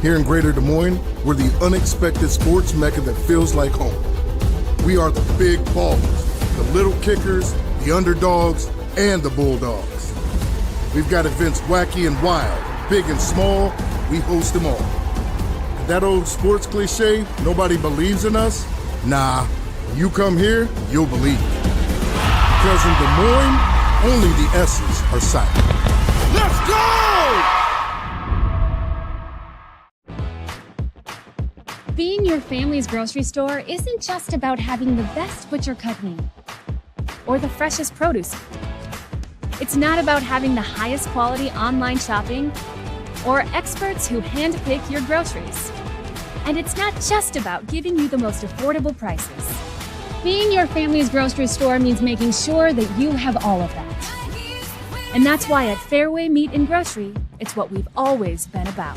Here in Greater Des Moines, we're the unexpected sports mecca that feels like home. We are the big ballers, the little kickers, the underdogs, and the bulldogs. We've got events wacky and wild, big and small, we host them all. And that old sports cliche, nobody believes in us? Nah, when you come here, you'll believe. Because in Des Moines, only the S's are silent. Let's go! Being your family's grocery store isn't just about having the best butcher cut meat or the freshest produce. It's not about having the highest quality online shopping or experts who handpick your groceries. And it's not just about giving you the most affordable prices. Being your family's grocery store means making sure that you have all of that. And that's why at Fairway Meat and Grocery, it's what we've always been about.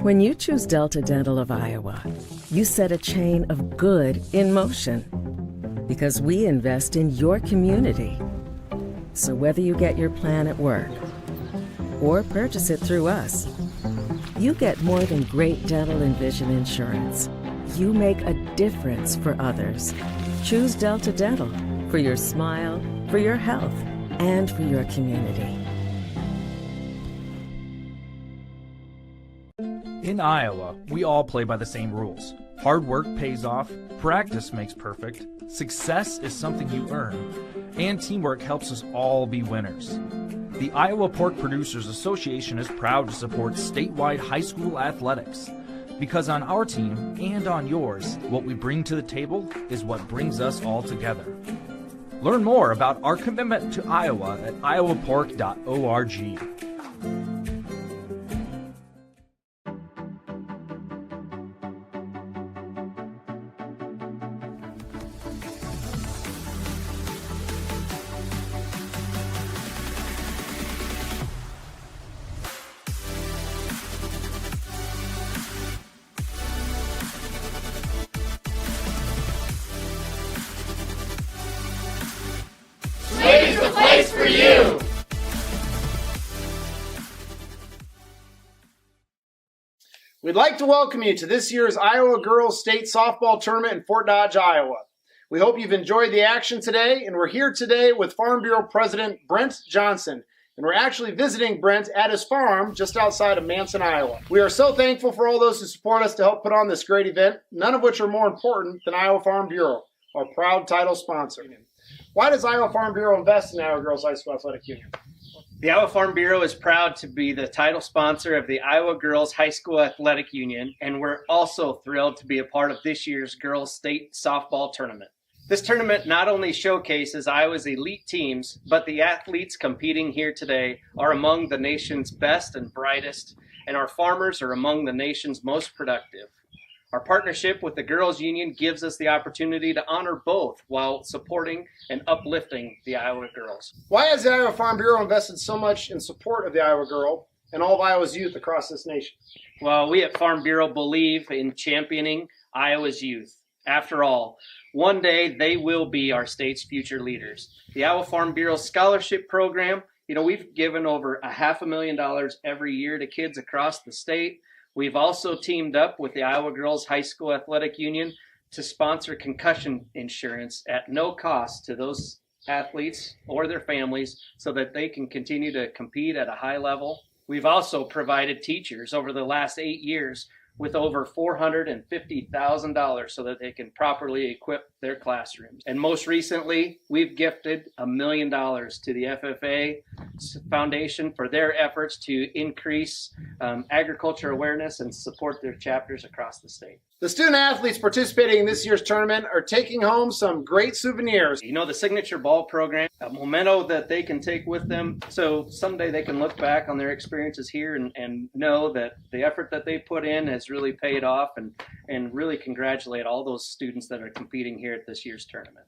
When you choose Delta Dental of Iowa, you set a chain of good in motion because we invest in your community. So whether you get your plan at work or purchase it through us, you get more than great dental and vision insurance. You make a difference for others. Choose Delta Dental for your smile, for your health, and for your community. In Iowa, we all play by the same rules. Hard work pays off, practice makes perfect, success is something you earn, and teamwork helps us all be winners. The Iowa Pork Producers Association is proud to support statewide high school athletics. Because on our team and on yours, what we bring to the table is what brings us all together. Learn more about our commitment to Iowa at iowapork.org. We'd like to welcome you to this year's Iowa Girls State Softball Tournament in Fort Dodge, Iowa. We hope you've enjoyed the action today, and we're here today with Farm Bureau President Brent Johnson. And we're actually visiting Brent at his farm just outside of Manson, Iowa. We are so thankful for all those who support us to help put on this great event, none of which are more important than Iowa Farm Bureau, our proud title sponsor. Why does Iowa Farm Bureau invest in Iowa Girls High School Athletic Union? The Iowa Farm Bureau is proud to be the title sponsor of the Iowa Girls High School Athletic Union, and we're also thrilled to be a part of this year's Girls State Softball Tournament. This tournament not only showcases Iowa's elite teams, but the athletes competing here today are among the nation's best and brightest, and our farmers are among the nation's most productive. Our partnership with the Girls Union gives us the opportunity to honor both while supporting and uplifting the Iowa girls. Why has the Iowa Farm Bureau invested so much in support of the Iowa girl and all of Iowa's youth across this nation? Well, we at Farm Bureau believe in championing Iowa's youth. After all, one day they will be our state's future leaders. The Iowa Farm Bureau Scholarship Program, we've given over $500,000 every year to kids across the state. We've also teamed up with the Iowa Girls High School Athletic Union to sponsor concussion insurance at no cost to those athletes or their families so that they can continue to compete at a high level. We've also provided teachers over the last 8 years with over $450,000 so that they can properly equip their classrooms. And most recently, we've gifted $1 million to the FFA Foundation for their efforts to increase agriculture awareness and support their chapters across the state. The student athletes participating in this year's tournament are taking home some great souvenirs. The signature ball program, a memento that they can take with them so someday they can look back on their experiences here and know that the effort that they put in has really paid off, and really congratulate all those students that are competing here at this year's tournament.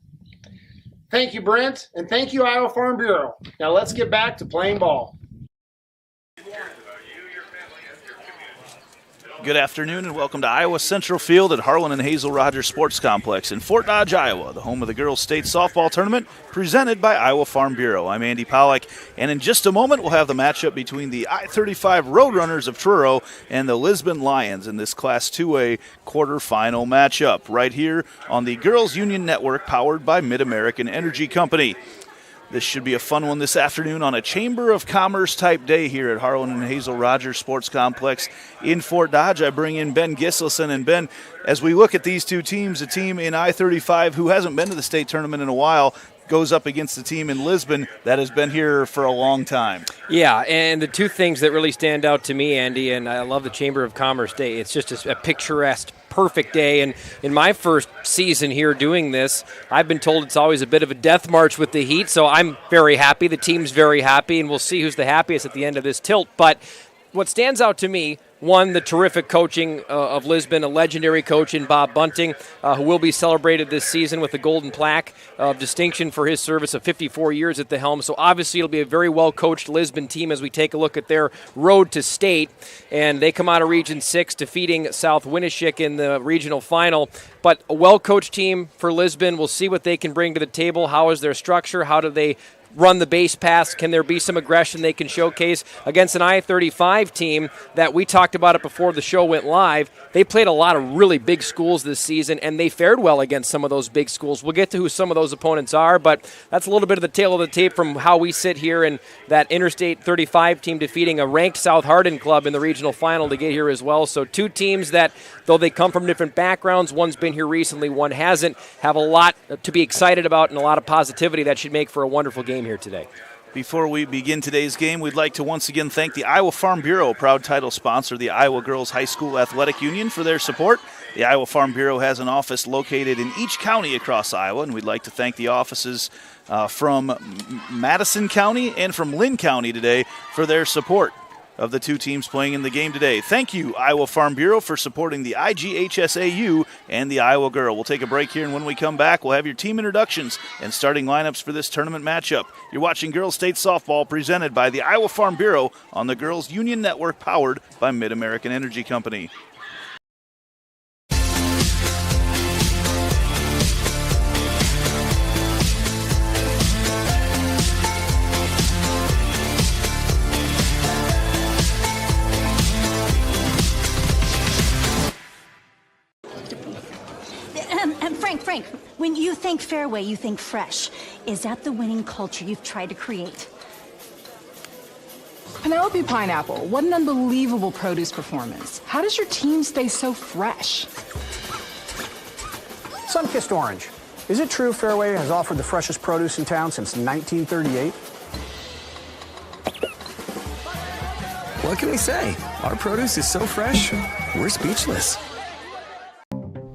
Thank you, Brent, and thank you, Iowa Farm Bureau. Now let's get back to playing ball. Good afternoon and welcome to Iowa Central Field at Harlan and Hazel Rogers Sports Complex in Fort Dodge, Iowa, the home of the Girls State Softball Tournament presented by Iowa Farm Bureau. I'm Andy Pollack, and in just a moment we'll have the matchup between the I-35 Roadrunners of Truro and the Lisbon Lions in this Class 2A quarterfinal matchup right here on the Girls Union Network powered by Mid-American Energy Company. This should be a fun one this afternoon on a Chamber of Commerce type day here at Harlan and Hazel Rogers Sports Complex in Fort Dodge. I bring in Ben Giselson. And Ben, as we look at these two teams, a team in I-35 who hasn't been to the state tournament in a while goes up against a team in Lisbon that has been here for a long time. Yeah, and the two things that really stand out to me, Andy, and I love the Chamber of Commerce Day, it's just a picturesque, perfect day. And in my first season here doing this, I've been told it's always a bit of a death march with the heat, so I'm very happy. The team's very happy, and we'll see who's the happiest at the end of this tilt. But what stands out to me, one, the terrific coaching of Lisbon, a legendary coach in Bob Bunting, who will be celebrated this season with a golden plaque of distinction for his service of 54 years at the helm. So obviously it'll be a very well-coached Lisbon team as we take a look at their road to state. And they come out of Region 6, defeating South Winneshiek in the regional final. But a well-coached team for Lisbon. We'll see what they can bring to the table. How is their structure? How do they run the base pass? Can there be some aggression they can showcase against an I-35 team that we talked about it before the show went live? They played a lot of really big schools this season, and they fared well against some of those big schools. We'll get to who some of those opponents are, but that's a little bit of the tail of the tape from how we sit here, and that Interstate 35 team defeating a ranked South Hardin club in the regional final to get here as well. So two teams that, though they come from different backgrounds, one's been here recently, one hasn't, have a lot to be excited about and a lot of positivity that should make for a wonderful game here today. Before we begin today's game, we'd like to once again thank the Iowa Farm Bureau, proud title sponsor, the Iowa Girls High School Athletic Union, for their support. The Iowa Farm Bureau has an office located in each county across Iowa, and we'd like to thank the offices from Madison County and from Lynn County today for their support of the two teams playing in the game today. Thank you, Iowa Farm Bureau, for supporting the IGHSAU and the Iowa Girl. We'll take a break here, and when we come back, we'll have your team introductions and starting lineups for this tournament matchup. You're watching Girls State Softball presented by the Iowa Farm Bureau on the Girls Union Network powered by Mid-American Energy Company. Frank, when you think Fairway, you think fresh. Is that the winning culture you've tried to create? Penelope Pineapple, what an unbelievable produce performance. How does your team stay so fresh? Sun-kissed orange. Is it true Fairway has offered the freshest produce in town since 1938? What can we say? Our produce is so fresh, we're speechless.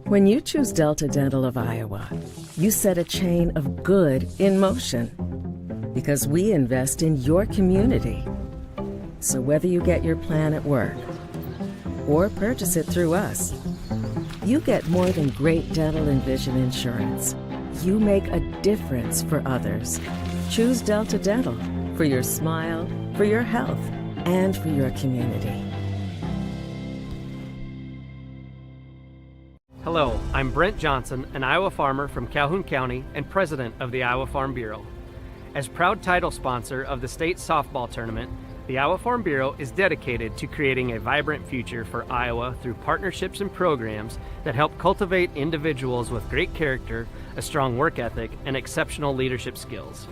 When you choose Delta Dental of Iowa, you set a chain of good in motion because we invest in your community. So whether you get your plan at work or purchase it through us, you get more than great dental and vision insurance. You make a difference for others. Choose Delta Dental for your smile, for your health, and for your community. Hello, I'm Brent Johnson, an Iowa farmer from Calhoun County and president of the Iowa Farm Bureau. As proud title sponsor of the state softball tournament, the Iowa Farm Bureau is dedicated to creating a vibrant future for Iowa through partnerships and programs that help cultivate individuals with great character, a strong work ethic, and exceptional leadership skills.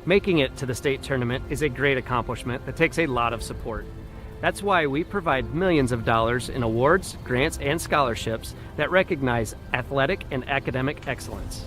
Making it to the state tournament is a great accomplishment that takes a lot of support. That's why we provide millions of dollars in awards, grants, and scholarships that recognize athletic and academic excellence.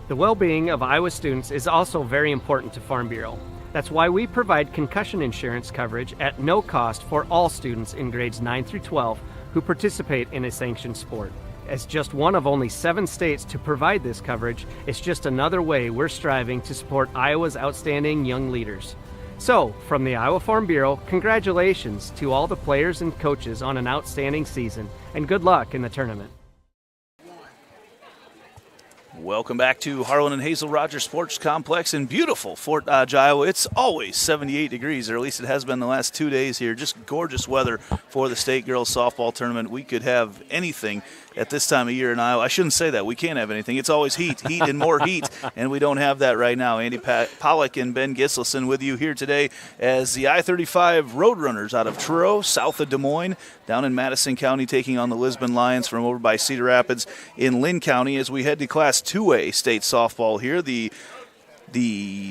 The well-being of Iowa students is also very important to Farm Bureau. That's why we provide concussion insurance coverage at no cost for all students in grades 9 through 12 who participate in a sanctioned sport. As just one of only 7 states to provide this coverage, it's just another way we're striving to support Iowa's outstanding young leaders. So, from the Iowa Farm Bureau, congratulations to all the players and coaches on an outstanding season, and good luck in the tournament. Welcome back to Harlan and Hazel Rogers Sports Complex in beautiful Fort Dodge, Iowa. It's always 78 degrees, or at least it has been the last 2 days here. Just gorgeous weather for the state girls softball tournament. We could have anything at this time of year in Iowa. I shouldn't say that. We can't have anything. It's always heat and more heat, and we don't have that right now. Andy Pollock and Ben Gislason with you here today as the I-35 Roadrunners out of Truro, south of Des Moines, down in Madison County, taking on the Lisbon Lions from over by Cedar Rapids in Lynn County as we head to Class 2A state softball here. The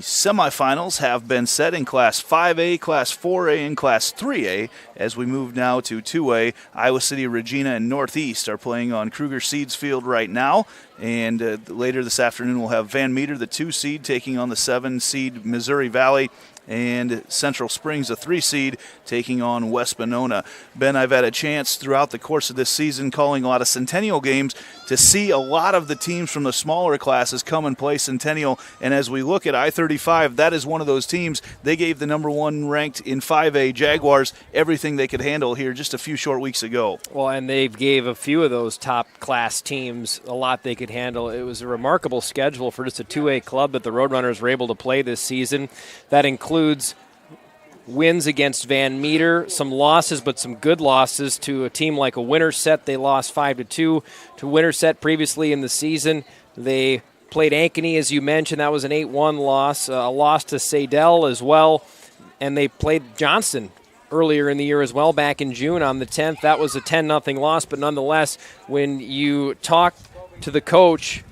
semifinals have been set in Class 5A, Class 4A, and Class 3A. As we move now to 2A, Iowa City, Regina, and Northeast are playing on Kruger Seeds Field right now. And later this afternoon, we'll have Van Meter, the 2 seed, taking on the 7 seed Missouri Valley. And Central Springs, a 3 seed, taking on West Benona. Ben, I've had a chance throughout the course of this season calling a lot of Centennial games to see a lot of the teams from the smaller classes come and play Centennial. And as we look at I-35, that is one of those teams. They gave the number 1 ranked in 5A Jaguars everything they could handle here just a few short weeks ago. Well, and they gave a few of those top class teams a lot they could handle. It was a remarkable schedule for just a 2A club that the Roadrunners were able to play this season. That includes wins against Van Meter, some losses, but some good losses to a team like a Winterset. They lost 5-2 to Winterset previously in the season. They played Ankeny, as you mentioned. That was an 8-1 loss. A loss to Sadell as well. And they played Johnston earlier in the year as well, back in June on the 10th. That was a 10-0 loss, but nonetheless, when you talk to the coach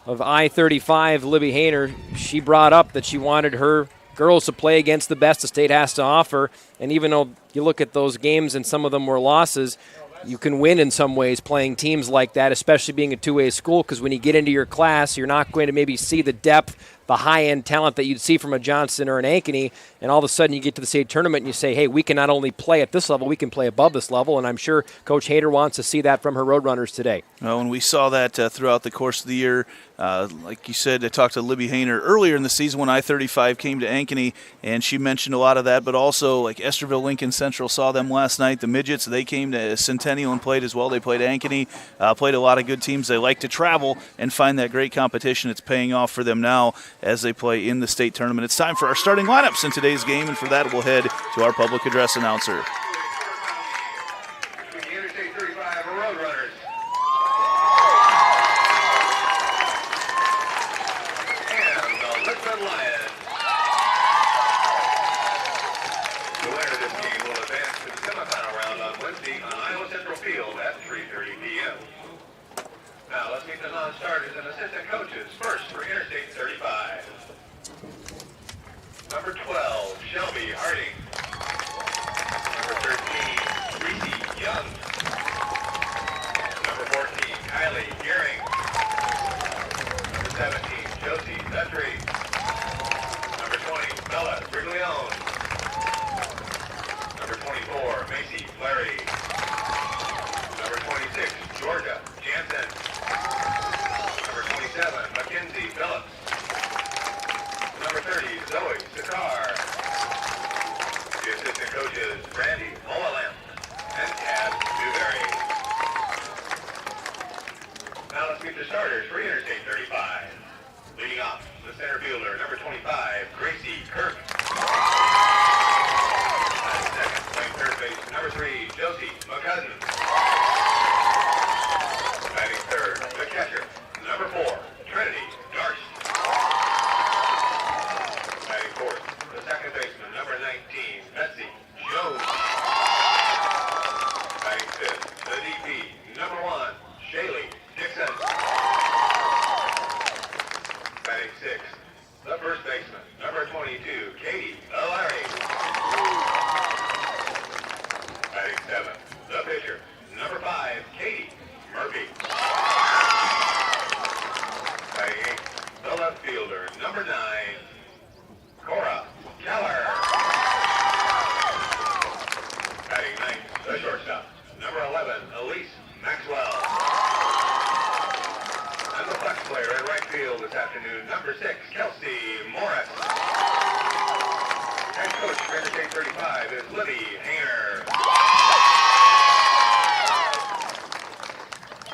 of I-35, Libby Hayner, she brought up that she wanted her girls to play against the best the state has to offer. And even though you look at those games and some of them were losses, you can win in some ways playing teams like that, especially being a 2A school, because when you get into your class, you're not going to maybe see the depth, the high-end talent that you'd see from a Johnston or an Ankeny, and all of a sudden you get to the state tournament and you say, hey, we can not only play at this level, we can play above this level, and I'm sure Coach Hayter wants to see that from her Roadrunners today. Well, and we saw that throughout the course of the year. Like you said, I talked to Libby Hayner earlier in the season when I-35 came to Ankeny, and she mentioned a lot of that, but also like Esterville Lincoln Central saw them last night. The Midgets, they came to Centennial and played as well. They played Ankeny, played a lot of good teams. They like to travel and find that great competition. It's paying off for them now as they play in the state tournament. It's time for our starting lineups in today's game, and for that we'll head to our public address announcer. Interstate 35 Roadrunners. And the Lisbon Lions. The winner of this game will advance to the semifinal round on Wednesday on Iowa Central Field at 3:30 p.m. Now let's meet the non-starters and assistant coaches. First for Interstate 35. Number 12, Shelby Harding. Number 13, Reese Young. Number 14, Kylie Gearing. Number 17, Josie Petrie. Number 20, Bella Briglione. Number 24, Macy Fleury. Number 26, Georgia Jansen. Number 27, Mackenzie Phillips. Number 30, Zoe Sakar. The assistant coaches, Randy Mullalem and Tab Newberry. Now let's meet the starters for Interstate 35. Leading off, the center fielder, number 25, Gracie Kirk. At second, playing third base, number 3, Josie McCudden. Batting third, the catcher, number 4, Trinity Darst. Batting fourth, the second baseman, number 19, Betsy Jones. Batting fifth, the DP, number 1, Shaylee Dixon. Batting sixth, the first baseman, number 22, Katie O'Leary. Batting seventh, the pitcher, number 5, Katie Murphy. Batting eighth, the left fielder, number 9, Cora Keller. Batting ninth, the shortstop, number 11, Elise Maxwell. And the flex player at right field this afternoon, number 6, Kelsey Morris. Head coach for Interstate 35 is Libby Hayner.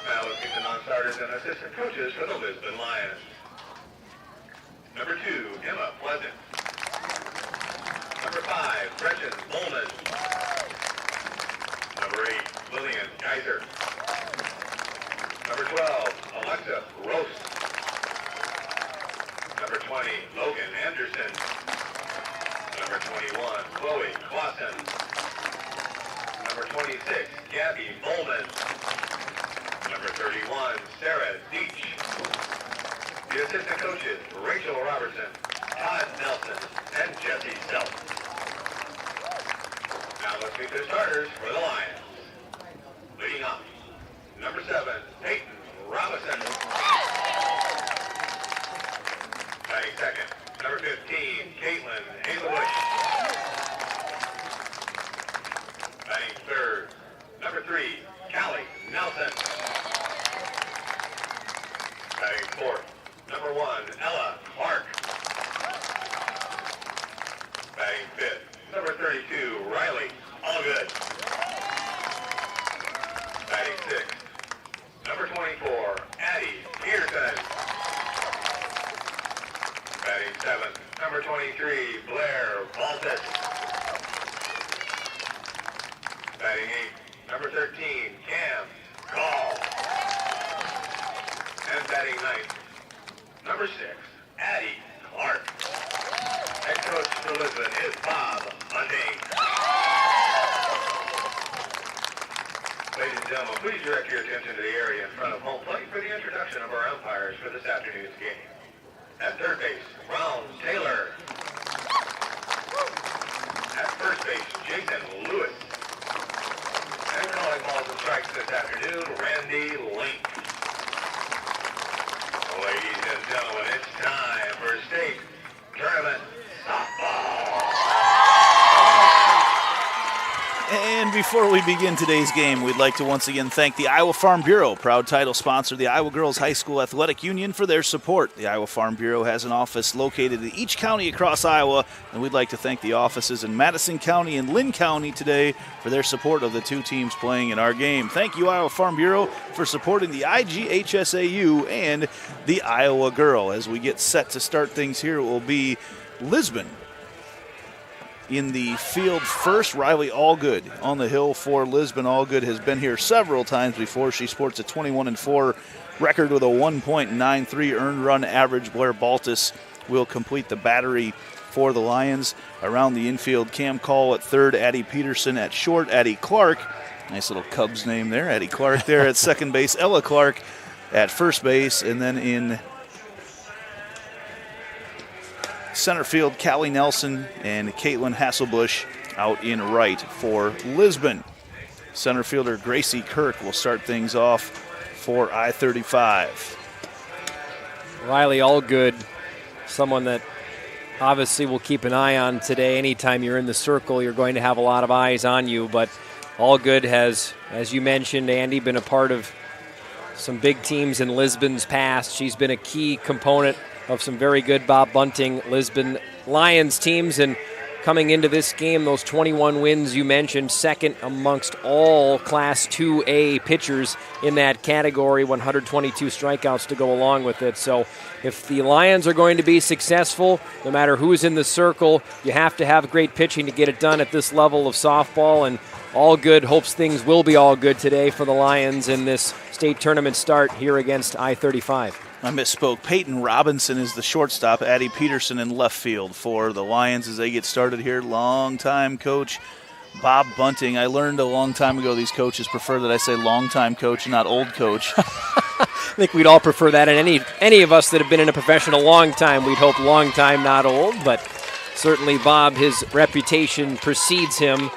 Now let's get the non-starters and assistant coaches for the Lisbon Lions. Number 2, Emma Pleasant. Number 5, Gretchen Bowman. Number 8, Lillian Geiser. Number 12, Alexa Roast. Number 20, Logan Anderson. Number 21, Chloe Clausen. Number 26, Gabby Bowman. Number 31, Sarah Deach. The assistant coaches, Rachel Robertson, Todd Nelson, and Jesse Self. Now let's meet the starters for the Lions. Leading off, number 7, Peyton Robinson. Batting second, number 15, Caitlin Hazelbush. Batting third, number 3, Callie Nelson. Batting fourth, number 1, Ella Clark. Batting fifth, number 32, Riley Allgood. Batting sixth, number 24, Addie Peterson. Batting seventh, number 23, Blair Baltus. Batting eighth, number 13, Cam Gall. And batting ninth, number 6, Addie Clark. Head coach for Lisbon is Bob Hunting. Ladies and gentlemen, please direct your attention to the area in front of home plate for the introduction of our umpires for this afternoon's game. At third base, Ron Taylor. At first base, Jason Lewis. And calling balls and strikes this afternoon, Randy Link. Ladies and gentlemen, it's time for state tournament softball. And before we begin today's game, we'd like to once again thank the Iowa Farm Bureau, proud title sponsor of the Iowa Girls High School Athletic Union, for their support. The Iowa Farm Bureau has an office located in each county across Iowa, and we'd like to thank the offices in Madison County and Lynn County today for their support of the two teams playing in our game. Thank you, Iowa Farm Bureau, for supporting the IGHSAU and the Iowa Girl. As we get set to start things here, it will be Lisbon in the field first. Riley Allgood on the hill for Lisbon. Allgood has been here several times before. She sports a 21-4 record with a 1.93 earned run average. Blair Baltus will complete the battery for the Lions. Around the infield, Cam Call at third, Addie Peterson at short, Addie Clark, nice little Cubs name there, Addie Clark there at second base, Ella Clark at first base, and then in center field, Callie Nelson and Caitlin Hasselbush out in right for Lisbon. Center fielder Gracie Kirk will start things off for I-35. Riley Allgood, someone that obviously we'll keep an eye on today. Anytime you're in the circle, you're going to have a lot of eyes on you, but Allgood has, as you mentioned, Andy, been a part of some big teams in Lisbon's past. She's been a key component of some very good Bob Bunting Lisbon Lions teams, and coming into this game, those 21 wins you mentioned, second amongst all Class 2A pitchers in that category, 122 strikeouts to go along with it. So if the Lions are going to be successful, no matter who's in the circle, you have to have great pitching to get it done at this level of softball, and Allgood hopes things will be all good today for the Lions in this state tournament start here against I-35. I misspoke. Peyton Robinson is the shortstop. Addie Peterson in left field for the Lions as they get started here. Long-time coach Bob Bunting. I learned a long time ago these coaches prefer that I say long-time coach and not old coach. I think we'd all prefer that, and any of us that have been in a profession a long time, we'd hope long time, not old. But certainly Bob, his reputation precedes him.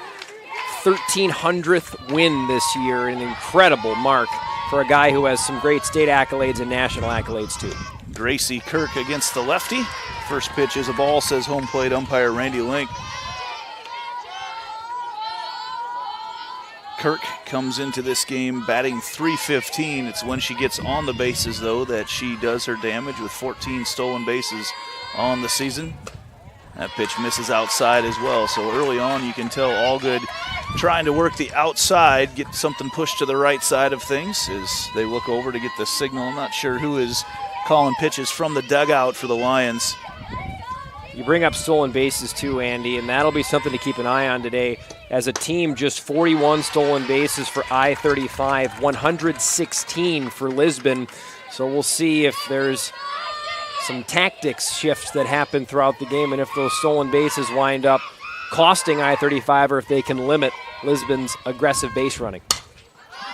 1,300th win this year, an incredible mark for a guy who has some great state accolades and national accolades too. Gracie Kirk against the lefty. First pitch is a ball, says home plate umpire Randy Link. Kirk comes into this game batting .315. It's when she gets on the bases, though, that she does her damage with 14 stolen bases on the season. That pitch misses outside as well. So early on, you can tell Allgood trying to work the outside, get something pushed to the right side of things as they look over to get the signal. I'm not sure who is calling pitches from the dugout for the Lions. You bring up stolen bases too, Andy, and that'll be something to keep an eye on today. As a team, just 41 stolen bases for I-35, 116 for Lisbon. So we'll see if there's some tactics shifts that happen throughout the game and if those stolen bases wind up costing I-35 or if they can limit Lisbon's aggressive base running.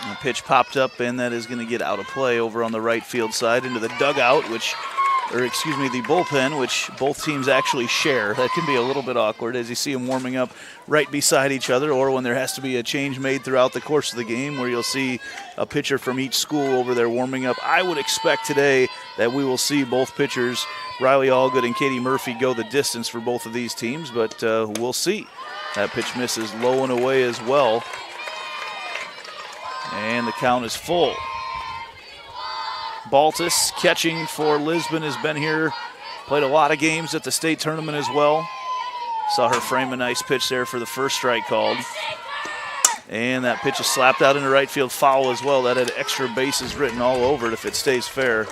The pitch popped up, and that is going to get out of play over on the right field side into the dugout, the bullpen, which both teams actually share. That can be a little bit awkward as you see them warming up right beside each other, or when there has to be a change made throughout the course of the game where you'll see a pitcher from each school over there warming up. I would expect today that we will see both pitchers, Riley Allgood and Katie Murphy, go the distance for both of these teams, but we'll see. That pitch misses low and away as well. And the count is full. Baltus catching for Lisbon, has been here, played a lot of games at the state tournament as well. Saw her frame a nice pitch there for the first strike called. And that pitch is slapped out into right field, foul as well. That had extra bases written all over it if it stays fair.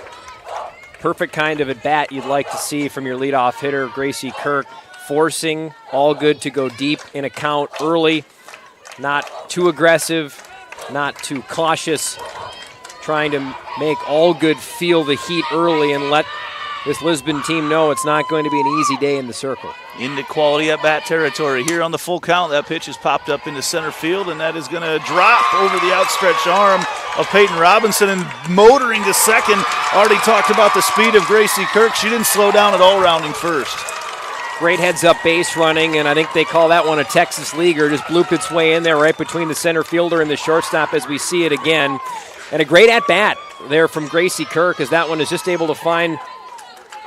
Perfect kind of at bat you'd like to see from your leadoff hitter, Gracie Kirk, forcing Allgood to go deep in a count early. Not too aggressive, not too cautious, trying to make Allgood feel the heat early and let this Lisbon team know it's not going to be an easy day in the circle. Into quality at-bat territory. Here on the full count, that pitch is popped up into center field, and that is going to drop over the outstretched arm of Peyton Robinson and motoring to second. Already talked about the speed of Gracie Kirk. She didn't slow down at all rounding first. Great heads-up base running, and I think they call that one a Texas leaguer. Just blooped its way in there right between the center fielder and the shortstop as we see it again. And a great at-bat there from Gracie Kirk as that one is just able to find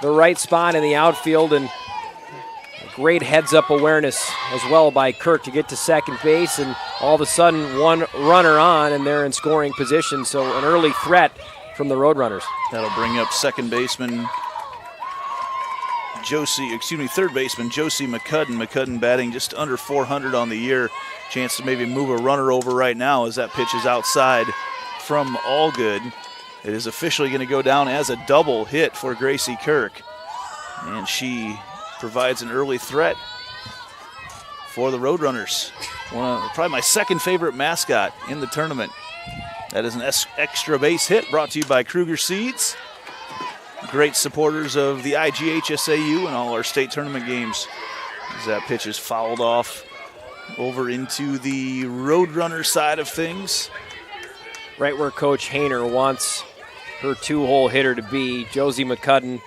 the right spot in the outfield, and a great heads-up awareness as well by Kirk to get to second base, and all of a sudden one runner on and they're in scoring position, so an early threat from the Roadrunners. That'll bring up third baseman Josie McCudden. McCudden batting just under 400 on the year. Chance to maybe move a runner over right now as that pitch is outside from Allgood. It is officially going to go down as a double hit for Gracie Kirk. And she provides an early threat for the Roadrunners. Probably my second favorite mascot in the tournament. That is an extra base hit brought to you by Kruger Seeds. Great supporters of the IGHSAU and all our state tournament games. As that pitch is fouled off over into the Roadrunner side of things. Right where Coach Hayner wants her two-hole hitter to be. Josie McCudden,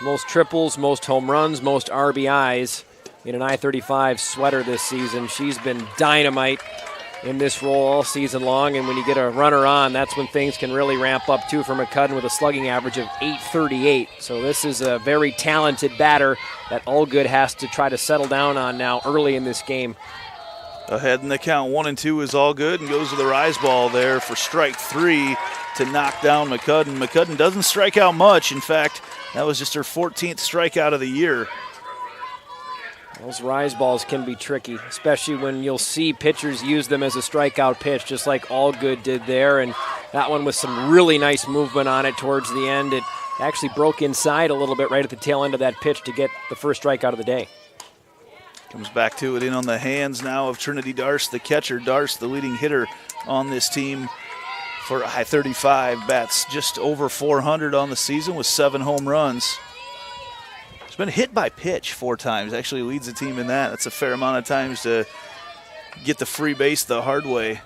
most triples, most home runs, most RBIs in an I-35 sweater this season. She's been dynamite in this role all season long, and when you get a runner on, that's when things can really ramp up too for McCudden with a slugging average of .838. So this is a very talented batter that Allgood has to try to settle down on now early in this game. Ahead in the count, 1-2 is Allgood, and goes to the rise ball there for strike three to knock down McCudden. McCudden doesn't strike out much. In fact, that was just her 14th strikeout of the year. Those rise balls can be tricky, especially when you'll see pitchers use them as a strikeout pitch, just like Allgood did there. And that one with some really nice movement on it towards the end. It actually broke inside a little bit right at the tail end of that pitch to get the first strikeout of the day. Comes back to it in on the hands now of Trinity Darst, the catcher. Darst, the leading hitter on this team for I-35, bats just over 400 on the season with 7 home runs. He's been hit by pitch 4 times, actually leads the team in that. That's a fair amount of times to get the free base the hard way.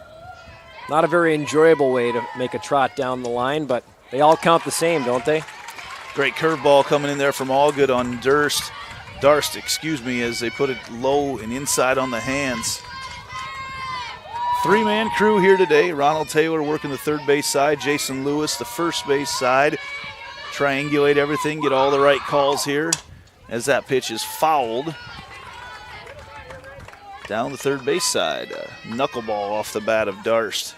Not a very enjoyable way to make a trot down the line, but they all count the same, don't they? Great curveball coming in there from Allgood on Darst, as they put it low and inside on the hands. 3-man crew here today. Ronald Taylor working the third base side, Jason Lewis the first base side. Triangulate everything, get all the right calls here as that pitch is fouled down the third base side. A knuckleball off the bat of Darst.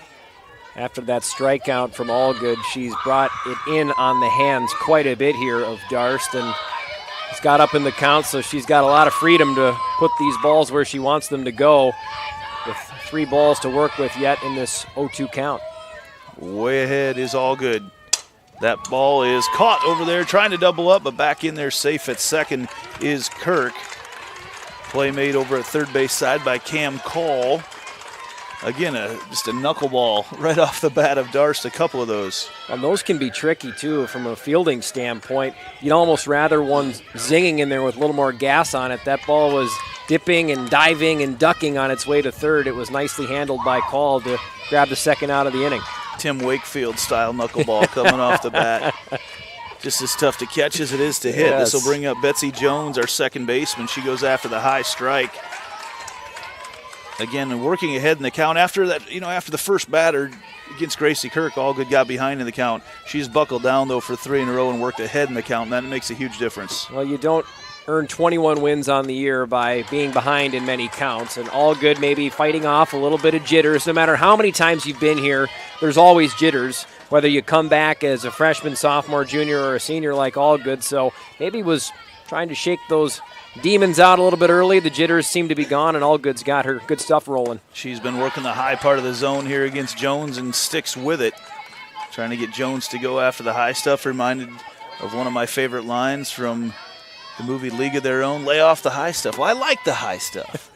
After that strikeout from Allgood, she's brought it in on the hands quite a bit here of Darst, and it's got up in the count, so she's got a lot of freedom to put these balls where she wants them to go. With 3 balls to work with yet in this 0-2 count. Way ahead is All Good. That ball is caught over there, trying to double up, but back in there safe at second is Kirk. Play made over at third base side by Cam Call. Again, just a knuckleball right off the bat of Darst, a couple of those. And those can be tricky, too, from a fielding standpoint. You'd almost rather one zinging in there with a little more gas on it. That ball was dipping and diving and ducking on its way to third. It was nicely handled by Call to grab the second out of the inning. Tim Wakefield-style knuckleball coming off the bat. Just as tough to catch as it is to hit. Yes. This will bring up Betsy Jones, our second baseman. She goes after the high strike. Again, working ahead in the count. After that, after the first batter against Gracie Kirk, All Good got behind in the count. She's buckled down, though, for 3 in a row and worked ahead in the count, and that makes a huge difference. Well, you don't earn 21 wins on the year by being behind in many counts, and All Good maybe fighting off a little bit of jitters. No matter how many times you've been here, there's always jitters, whether you come back as a freshman, sophomore, junior, or a senior like All Good. So maybe was trying to shake those demons out a little bit early. The jitters seem to be gone, and All Good's got her good stuff rolling. She's been working the high part of the zone here against Jones and sticks with it. Trying to get Jones to go after the high stuff. Reminded of one of my favorite lines from the movie League of Their Own. Lay off the high stuff. Well, I like the high stuff.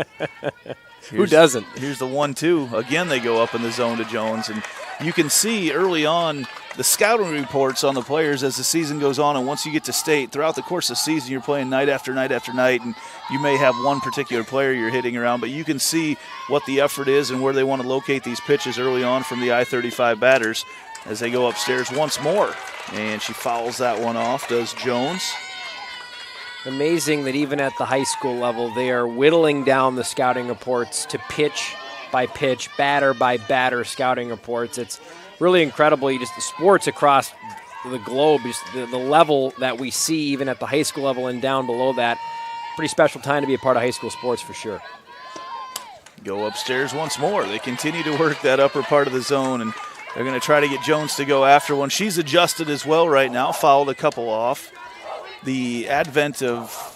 Who doesn't? Here's the 1-2. Again, they go up in the zone to Jones, and you can see early on the scouting reports on the players as the season goes on, and once you get to state, throughout the course of the season, you're playing night after night after night, and you may have one particular player you're hitting around, but you can see what the effort is and where they want to locate these pitches early on from the I-35 batters as they go upstairs once more. And she fouls that one off, does Jones. Amazing that even at the high school level, they are whittling down the scouting reports to pitch by pitch, batter by batter scouting reports. It's really incredible. The sports across the globe, just the level that we see even at the high school level and down below that. Pretty special time to be a part of high school sports for sure. Go upstairs once more. They continue to work that upper part of the zone, and they're going to try to get Jones to go after one. She's adjusted as well right now, fouled a couple off. The advent of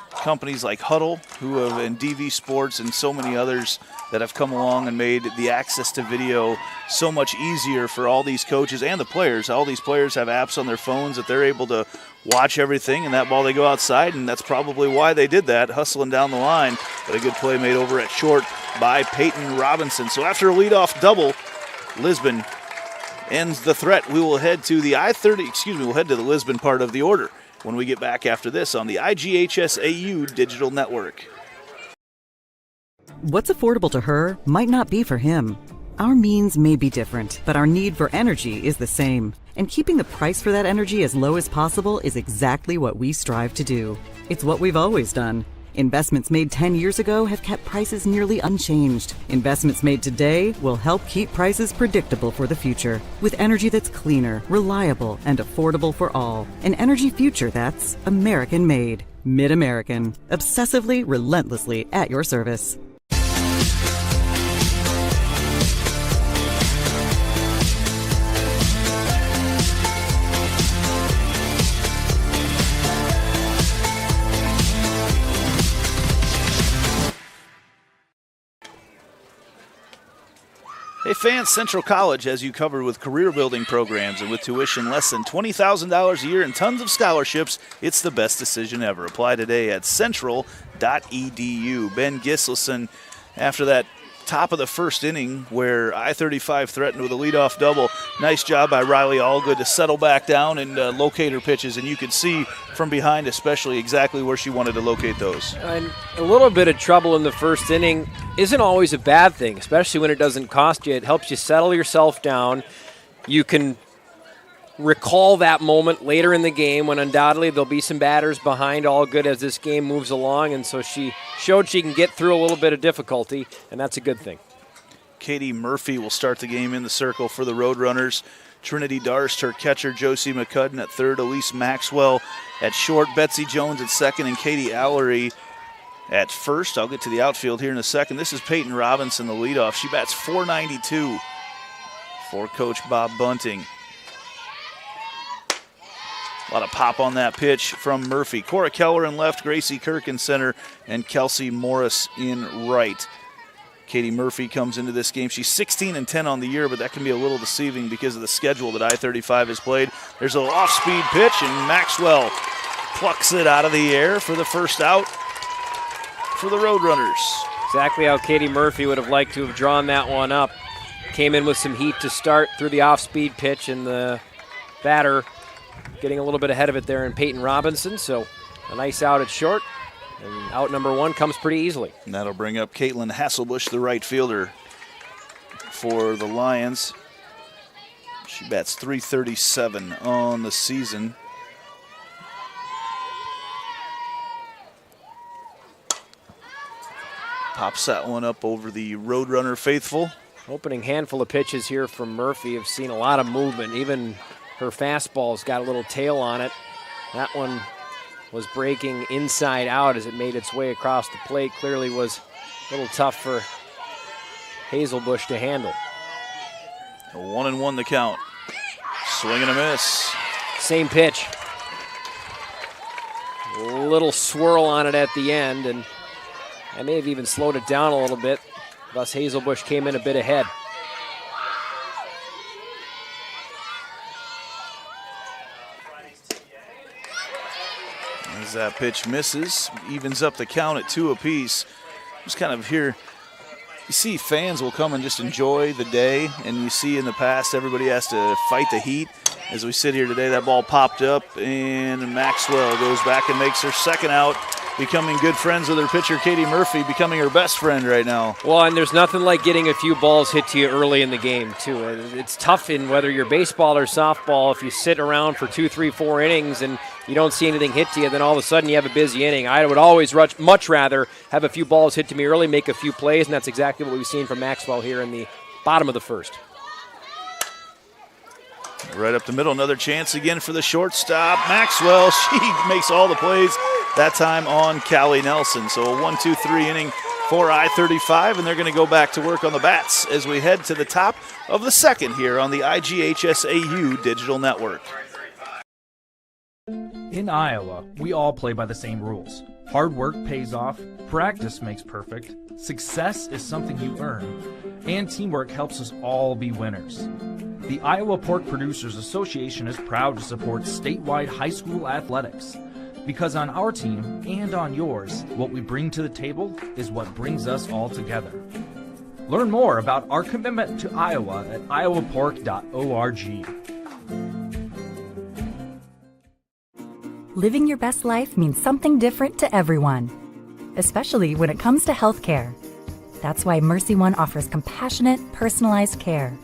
companies like Huddle, and DV Sports and so many others that have come along and made the access to video so much easier for all these coaches and the players. All these players have apps on their phones that they're able to watch everything, and that ball they go outside, and that's probably why they did that, hustling down the line. But a good play made over at short by Peyton Robinson. So after a leadoff double, Lisbon ends the threat. We will head to the we'll head to the Lisbon part of the order when we get back after this on the IGHSAU Digital Network. What's affordable to her might not be for him. Our means may be different, but our need for energy is the same. And keeping the price for that energy as low as possible is exactly what we strive to do. It's what we've always done. Investments made 10 years ago have kept prices nearly unchanged. Investments made today will help keep prices predictable for the future. With energy that's cleaner, reliable, and affordable for all. An energy future that's American-made. Mid-American. Obsessively, relentlessly at your service. Hey fans, Central College has you covered with career building programs, and with tuition less than $20,000 a year and tons of scholarships, it's the best decision ever. Apply today at central.edu. Ben Giselson, after that top of the first inning where I-35 threatened with a leadoff double, nice job by Riley Allgood to settle back down and locate her pitches, and you could see from behind especially exactly where she wanted to locate those. And a little bit of trouble in the first inning isn't always a bad thing, especially when it doesn't cost you. It helps you settle yourself down. You can recall that moment later in the game when undoubtedly there'll be some batters behind Allgood as this game moves along, and so she showed she can get through a little bit of difficulty, and that's a good thing. Katie Murphy will start the game in the circle for the Roadrunners. Trinity Darst, her catcher, Josie McCudden at third, Elise Maxwell at short, Betsy Jones at second, and Katie Allery at first. I'll get to the outfield here in a second. This is Peyton Robinson, the leadoff. She bats .492 for Coach Bob Bunting. A lot of pop on that pitch from Murphy. Cora Keller in left, Gracie Kirk in center, and Kelsey Morris in right. Katie Murphy comes into this game. She's 16-10 on the year, but that can be a little deceiving because of the schedule that I-35 has played. There's a little off-speed pitch, and Maxwell plucks it out of the air for the first out for the Roadrunners. Exactly how Katie Murphy would have liked to have drawn that one up. Came in with some heat to start through the off-speed pitch, and the batter getting a little bit ahead of it there in Peyton Robinson, so a nice out at short. And out number one comes pretty easily. And that'll bring up Caitlin Hasselbush, the right fielder for the Lions. She bats .337 on the season. Pops that one up over the Roadrunner faithful. Opening handful of pitches here from Murphy have seen a lot of movement. Even her fastball's got a little tail on it. That one was breaking inside out as it made its way across the plate. Clearly was a little tough for Hazelbush to handle. A 1-1 the count. Swing and a miss. Same pitch. A little swirl on it at the end, and I may have even slowed it down a little bit. Thus Hazelbush came in a bit ahead. As that pitch misses, evens up the count at 2 apiece. Just kind of here, you see fans will come and just enjoy the day, and you see in the past everybody has to fight the heat. As we sit here today, that ball popped up, and Maxwell goes back and makes her second out, becoming good friends with her pitcher, Katie Murphy, becoming her best friend right now. Well, and there's nothing like getting a few balls hit to you early in the game, too. It's tough in whether you're baseball or softball. If you sit around for 2, 3, 4 innings and you don't see anything hit to you, then all of a sudden you have a busy inning. I would always much rather have a few balls hit to me early, make a few plays, and that's exactly what we've seen from Maxwell here in the bottom of the first. Right up the middle, another chance again for the shortstop. Maxwell, she makes all the plays, that time on Callie Nelson. So a 1-2-3 inning for I-35, and they're going to go back to work on the bats as we head to the top of the second here on the IGHSAU Digital Network. In Iowa, we all play by the same rules. Hard work pays off, practice makes perfect, success is something you earn, and teamwork helps us all be winners. The Iowa Pork Producers Association is proud to support statewide high school athletics. Because on our team and on yours, what we bring to the table is what brings us all together. Learn more about our commitment to Iowa at iowapork.org. Living your best life means something different to everyone, especially when it comes to healthcare. That's why Mercy One offers compassionate, personalized care.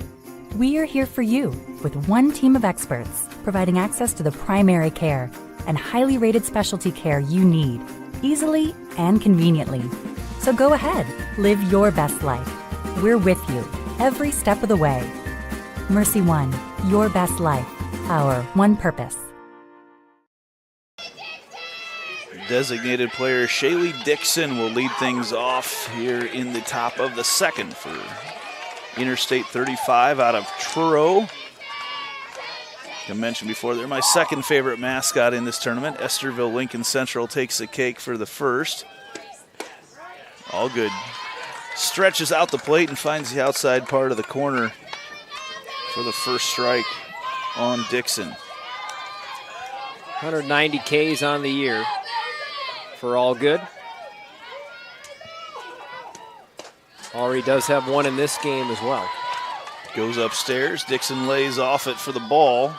We are here for you with one team of experts, providing access to the primary care and highly rated specialty care you need, easily and conveniently. So go ahead, live your best life. We're with you every step of the way. Mercy One, your best life, our one purpose. Designated player Shaylee Dixon will lead things off here in the top of the second for Interstate 35 out of Truro. Like I mentioned before, they're my second favorite mascot in this tournament. Esterville Lincoln Central takes the cake for the first. All good. Stretches out the plate and finds the outside part of the corner for the first strike on Dixon. 190 Ks on the year for All Good. Already does have one in this game as well. Goes upstairs. Dixon lays off it for the ball.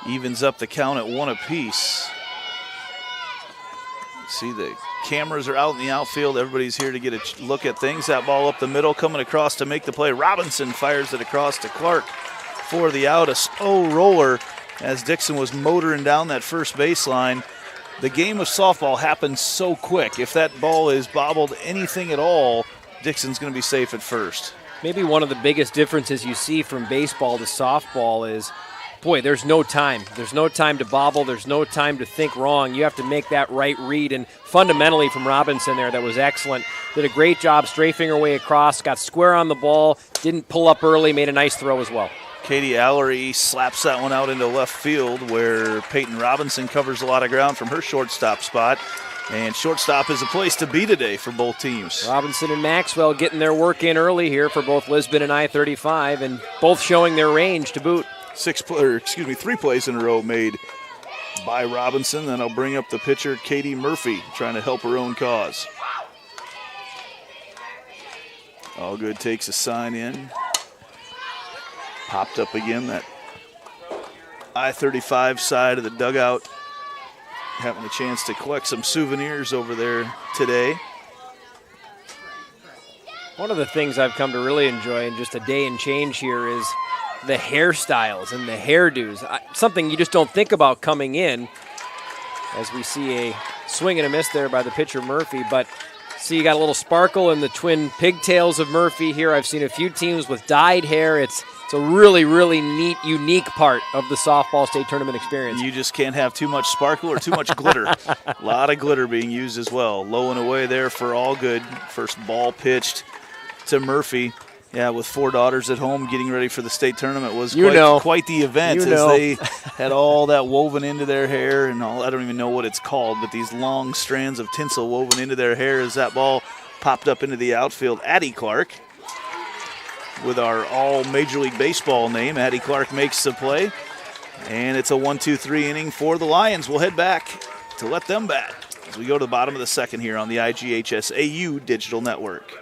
Evens up the count at 1 apiece. See, the cameras are out in the outfield. Everybody's here to get a look at things. That ball up the middle, coming across to make the play. Robinson fires it across to Clark for the out. A slow roller as Dixon was motoring down that first baseline. The game of softball happens so quick. If that ball is bobbled anything at all, Dixon's going to be safe at first. Maybe one of the biggest differences you see from baseball to softball is, boy, there's no time. There's no time to bobble. There's no time to think wrong. You have to make that right read. And fundamentally from Robinson there, that was excellent. Did a great job strafing her way across, got square on the ball, didn't pull up early, made a nice throw as well. Katie Allery slaps that one out into left field where Peyton Robinson covers a lot of ground from her shortstop spot. And shortstop is a place to be today for both teams. Robinson and Maxwell getting their work in early here for both Lisbon and I-35, and both showing their range to boot. 3 plays in a row made by Robinson. Then I'll bring up the pitcher, Katie Murphy, trying to help her own cause. Allgood takes a sign in. Popped up again, that I-35 side of the dugout. Having a chance to collect some souvenirs over there today. One of the things I've come to really enjoy in just a day and change here is the hairstyles and the hairdos. Something you just don't think about coming in, as we see a swing and a miss there by the pitcher Murphy. But see, you got a little sparkle in the twin pigtails of Murphy here. I've seen a few teams with dyed hair. It's a really, really neat, unique part of the softball state tournament experience. You just can't have too much sparkle or too much glitter. A lot of glitter being used as well. Low and away there for Allgood. First ball pitched to Murphy. Yeah, with 4 daughters at home getting ready for the state tournament was quite the event, as they had all that woven into their hair and all. I don't even know what it's called, but these long strands of tinsel woven into their hair as that ball popped up into the outfield. Addie Clark, with our all Major League Baseball name, Addie Clark makes the play. And it's a 1-2-3 inning for the Lions. We'll head back to let them bat as we go to the bottom of the second here on the IGHSAU Digital Network.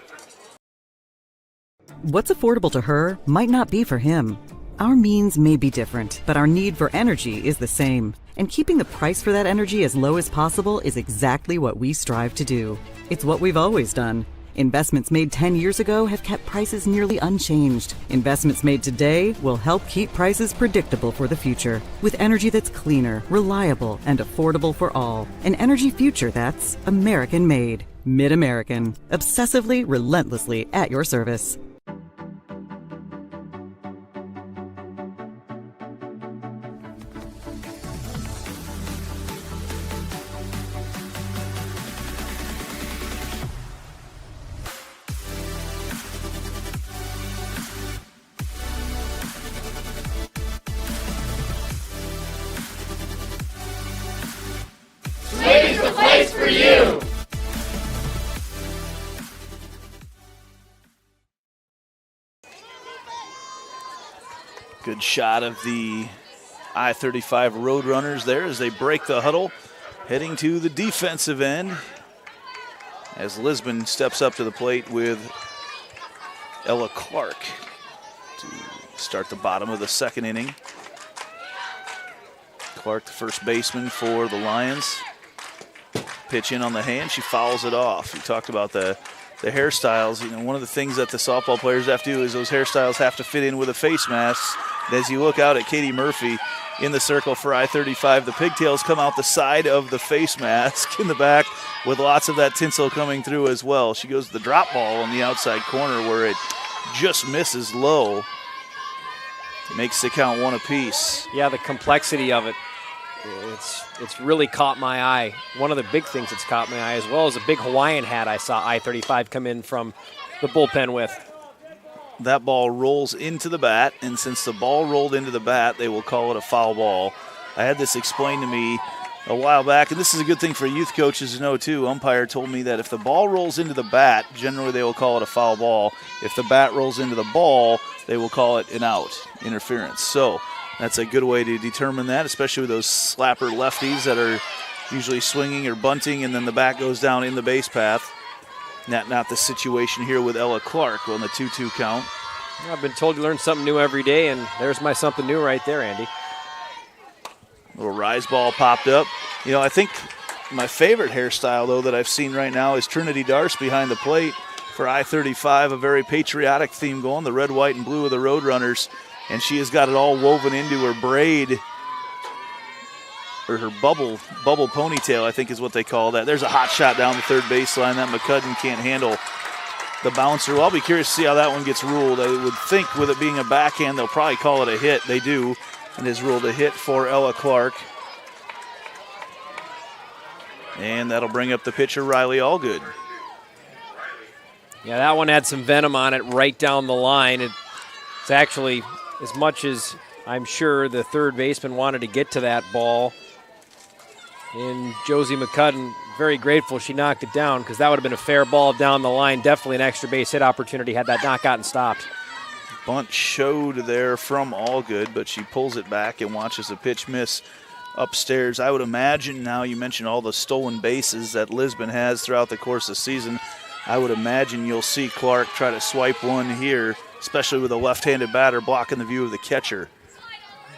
What's affordable to her might not be for him. Our means may be different, but our need for energy is the same. And keeping the price for that energy as low as possible is exactly what we strive to do. It's what we've always done. Investments made 10 years ago have kept prices nearly unchanged. Investments made today will help keep prices predictable for the future. With energy that's cleaner, reliable, and affordable for all. An energy future that's American-made. Mid-American. Obsessively, relentlessly at your service. Swing's the place for you! Good shot of the I-35 Roadrunners there as they break the huddle, heading to the defensive end as Lisbon steps up to the plate with Ella Clark to start the bottom of the second inning. Clark, the first baseman for the Lions. Pitch in on the hand, she fouls it off. You talked about the hairstyles. You know, one of the things that the softball players have to do is those hairstyles have to fit in with a face mask. And as you look out at Katie Murphy in the circle for I-35, the pigtails come out the side of the face mask in the back with lots of that tinsel coming through as well. She goes to the drop ball on the outside corner where it just misses low. Makes the count one apiece. Yeah, the complexity of it. It's really caught my eye. One of the big things that's caught my eye, as well as a big Hawaiian hat I saw I-35 come in from the bullpen with. That ball rolls into the bat, and since the ball rolled into the bat, they will call it a foul ball. I had this explained to me a while back, and this is a good thing for youth coaches to know too. Umpire told me that if the ball rolls into the bat, generally they will call it a foul ball. If the bat rolls into the ball, they will call it an out, interference. So that's a good way to determine that, especially with those slapper lefties that are usually swinging or bunting, and then the bat goes down in the base path. Not the situation here with Ella Clark on the 2-2 count. I've been told you learn something new every day, and there's my something new right there, Andy. Little rise ball popped up. You know, I think my favorite hairstyle, though, that I've seen right now is Trinity Darce behind the plate for I-35, a very patriotic theme going, the red, white, and blue of the Roadrunners. And she has got it all woven into her braid, or her bubble ponytail, I think is what they call that. There's a hot shot down the third baseline that McCudden can't handle the bouncer. Well, I'll be curious to see how that one gets ruled. I would think with it being a backhand, they'll probably call it a hit. They do, and is ruled a hit for Ella Clark. And that'll bring up the pitcher, Riley Allgood. Yeah, that one had some venom on it right down the line. It's actually, as much as I'm sure the third baseman wanted to get to that ball, and Josie McCudden very grateful she knocked it down because that would have been a fair ball down the line. Definitely an extra base hit opportunity had that not gotten stopped. Bunt showed there from Allgood, but she pulls it back and watches a pitch miss upstairs. I would imagine, now you mentioned all the stolen bases that Lisbon has throughout the course of the season, I would imagine you'll see Clark try to swipe one here, especially with a left-handed batter blocking the view of the catcher.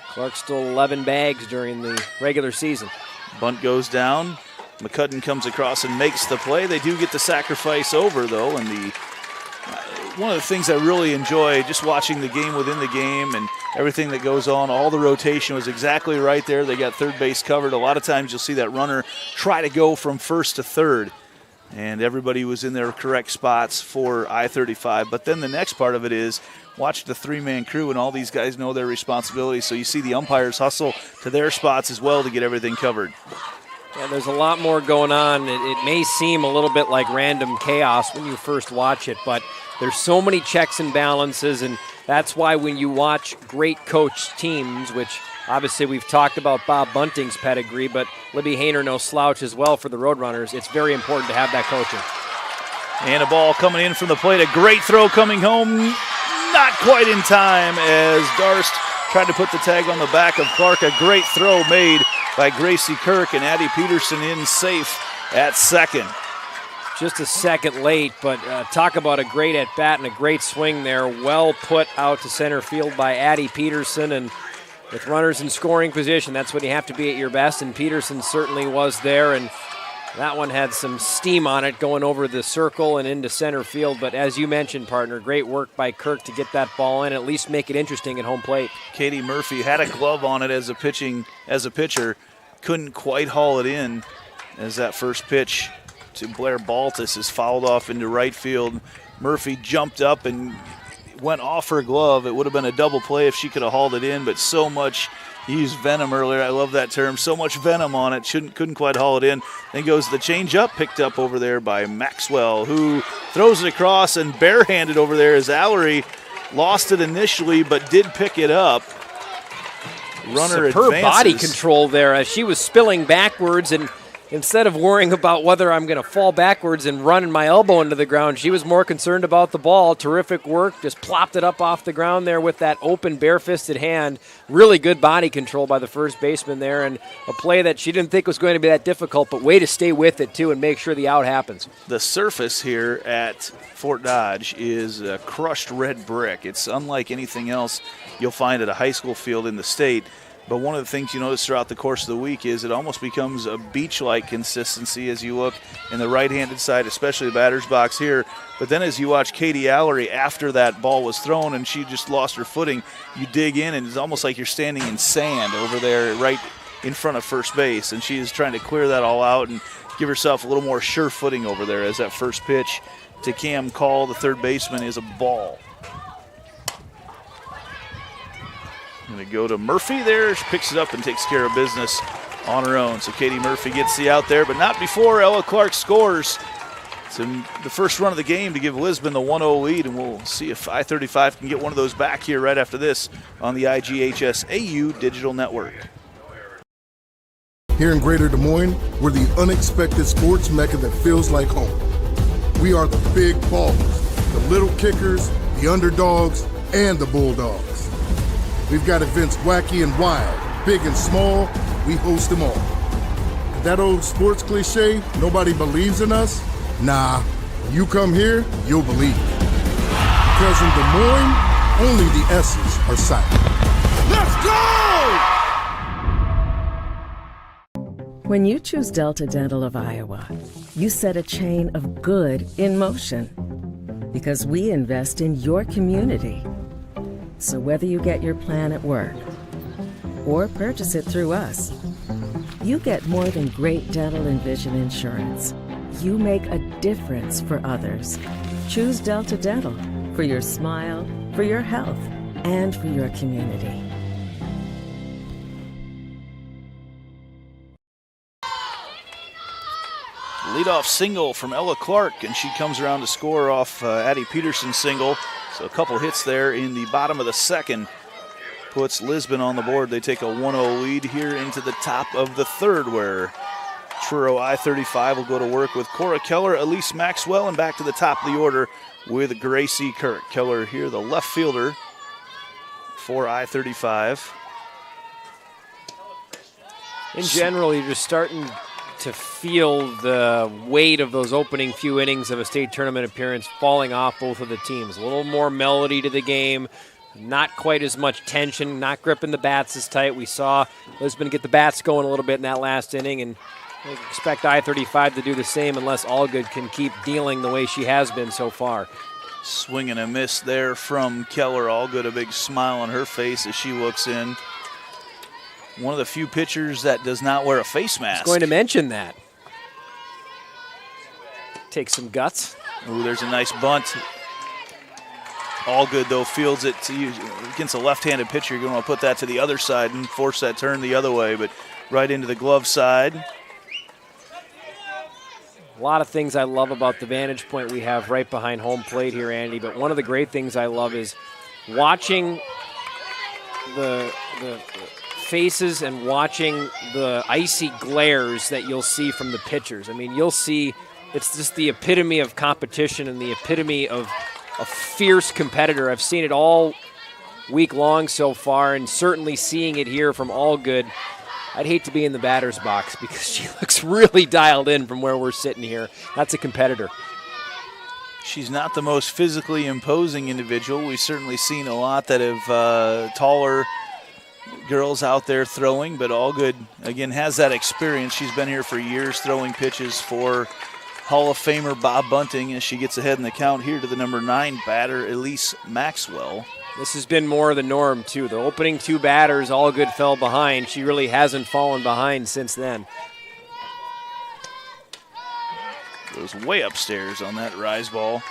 Clark stole 11 bags during the regular season. Bunt goes down. McCudden comes across and makes the play. They do get the sacrifice over, though, and one of the things I really enjoy just watching the game within the game and everything that goes on, all the rotation was exactly right there. They got third base covered. A lot of times you'll see that runner try to go from first to third, and everybody was in their correct spots for I-35. But then the next part of it is watch the three-man crew, and all these guys know their responsibility, so you see the umpires hustle to their spots as well to get everything covered. Yeah, there's a lot more going on. It may seem a little bit like random chaos when you first watch it, but there's so many checks and balances, and that's why when you watch great coached teams, which obviously we've talked about Bob Bunting's pedigree, but Libby Hayner no slouch as well for the Roadrunners, it's very important to have that coaching. And a ball coming in from the plate. A great throw coming home. Not quite in time as Darst tried to put the tag on the back of Clark. A great throw made by Gracie Kirk, and Addie Peterson in safe at second. Just a second late, but talk about a great at-bat and a great swing there. Well put out to center field by Addie Peterson, and with runners in scoring position, that's when you have to be at your best, and Peterson certainly was there, and that one had some steam on it going over the circle and into center field, but as you mentioned, partner, great work by Kirk to get that ball in, at least make it interesting at home plate. Katie Murphy had a glove on it as a pitcher, couldn't quite haul it in as that first pitch to Blair Baltus is fouled off into right field. Murphy jumped up and went off her glove. It would have been a double play if she could have hauled it in, but so much, he used venom earlier, I love that term, so much venom on it, couldn't quite haul it in. Then goes the changeup, picked up over there by Maxwell, who throws it across, and barehanded over there as Allery lost it initially, but did pick it up. Runner Superb advances. Body control there as she was spilling backwards, and instead of worrying about whether I'm going to fall backwards and run my elbow into the ground, she was more concerned about the ball. Terrific work, just plopped it up off the ground there with that open, bare-fisted hand. Really good body control by the first baseman there, and a play that she didn't think was going to be that difficult, but way to stay with it, too, and make sure the out happens. The surface here at Fort Dodge is a crushed red brick. It's unlike anything else you'll find at a high school field in the state. But one of the things you notice throughout the course of the week is it almost becomes a beach-like consistency as you look in the right-handed side, especially the batter's box here. But then as you watch Katie Allery after that ball was thrown and she just lost her footing, you dig in and it's almost like you're standing in sand over there right in front of first base. And she is trying to clear that all out and give herself a little more sure footing over there as that first pitch to Cam Call, the third baseman, is a ball. Going to go to Murphy there. She picks it up and takes care of business on her own. So Katie Murphy gets the out there, but not before Ella Clark scores. It's in the first run of the game to give Lisbon the 1-0 lead, and we'll see if I-35 can get one of those back here right after this on the IGHSAU Digital Network. Here in Greater Des Moines, we're the unexpected sports mecca that feels like home. We are the big ballers, the little kickers, the underdogs, and the bulldogs. We've got events wacky and wild, big and small, we host them all. And that old sports cliche, nobody believes in us? Nah, when you come here, you'll believe. Because in Des Moines, only the S's are silent. Let's go! When you choose Delta Dental of Iowa, you set a chain of good in motion. Because we invest in your community. So whether you get your plan at work or purchase it through us, you get more than great dental and vision insurance. You make a difference for others. Choose Delta Dental for your smile, for your health, and for your community. Leadoff single from Ella Clark, and she comes around to score off Addie Peterson's single. So a couple hits there in the bottom of the second puts Lisbon on the board. They take a 1-0 lead here into the top of the third, where Truro I-35 will go to work with Cora Keller, Elise Maxwell, and back to the top of the order with Gracie Kirk. Keller here, the left fielder for I-35. In general, you're just starting to feel the weight of those opening few innings of a state tournament appearance falling off both of the teams. A little more melody to the game, not quite as much tension, not gripping the bats as tight. We saw Lisbon get the bats going a little bit in that last inning, and I expect I-35 to do the same unless Allgood can keep dealing the way she has been so far. Swing and a miss there from Keller. Allgood, a big smile on her face as she looks in. One of the few pitchers that does not wear a face mask. I was going to mention that. Take some guts. Ooh, there's a nice bunt. Allgood, though, fields it to use against a left-handed pitcher. You're going to put that to the other side and force that turn the other way, but right into the glove side. A lot of things I love about the vantage point we have right behind home plate here, Andy, but one of the great things I love is watching the faces and watching the icy glares that you'll see from the pitchers. I mean, you'll see it's just the epitome of competition and the epitome of a fierce competitor. I've seen it all week long so far, and certainly seeing it here from Allgood. I'd hate to be in the batter's box because she looks really dialed in from where we're sitting here. That's a competitor. She's not the most physically imposing individual. We've certainly seen a lot that have taller girls out there throwing, but Allgood, again, has that experience. She's been here for years throwing pitches for Hall of Famer Bob Bunting as she gets ahead in the count here to the number 9 batter, Elise Maxwell. This has been more of the norm, too. The opening 2 batters, Allgood fell behind. She really hasn't fallen behind since then. Goes way upstairs on that rise ball.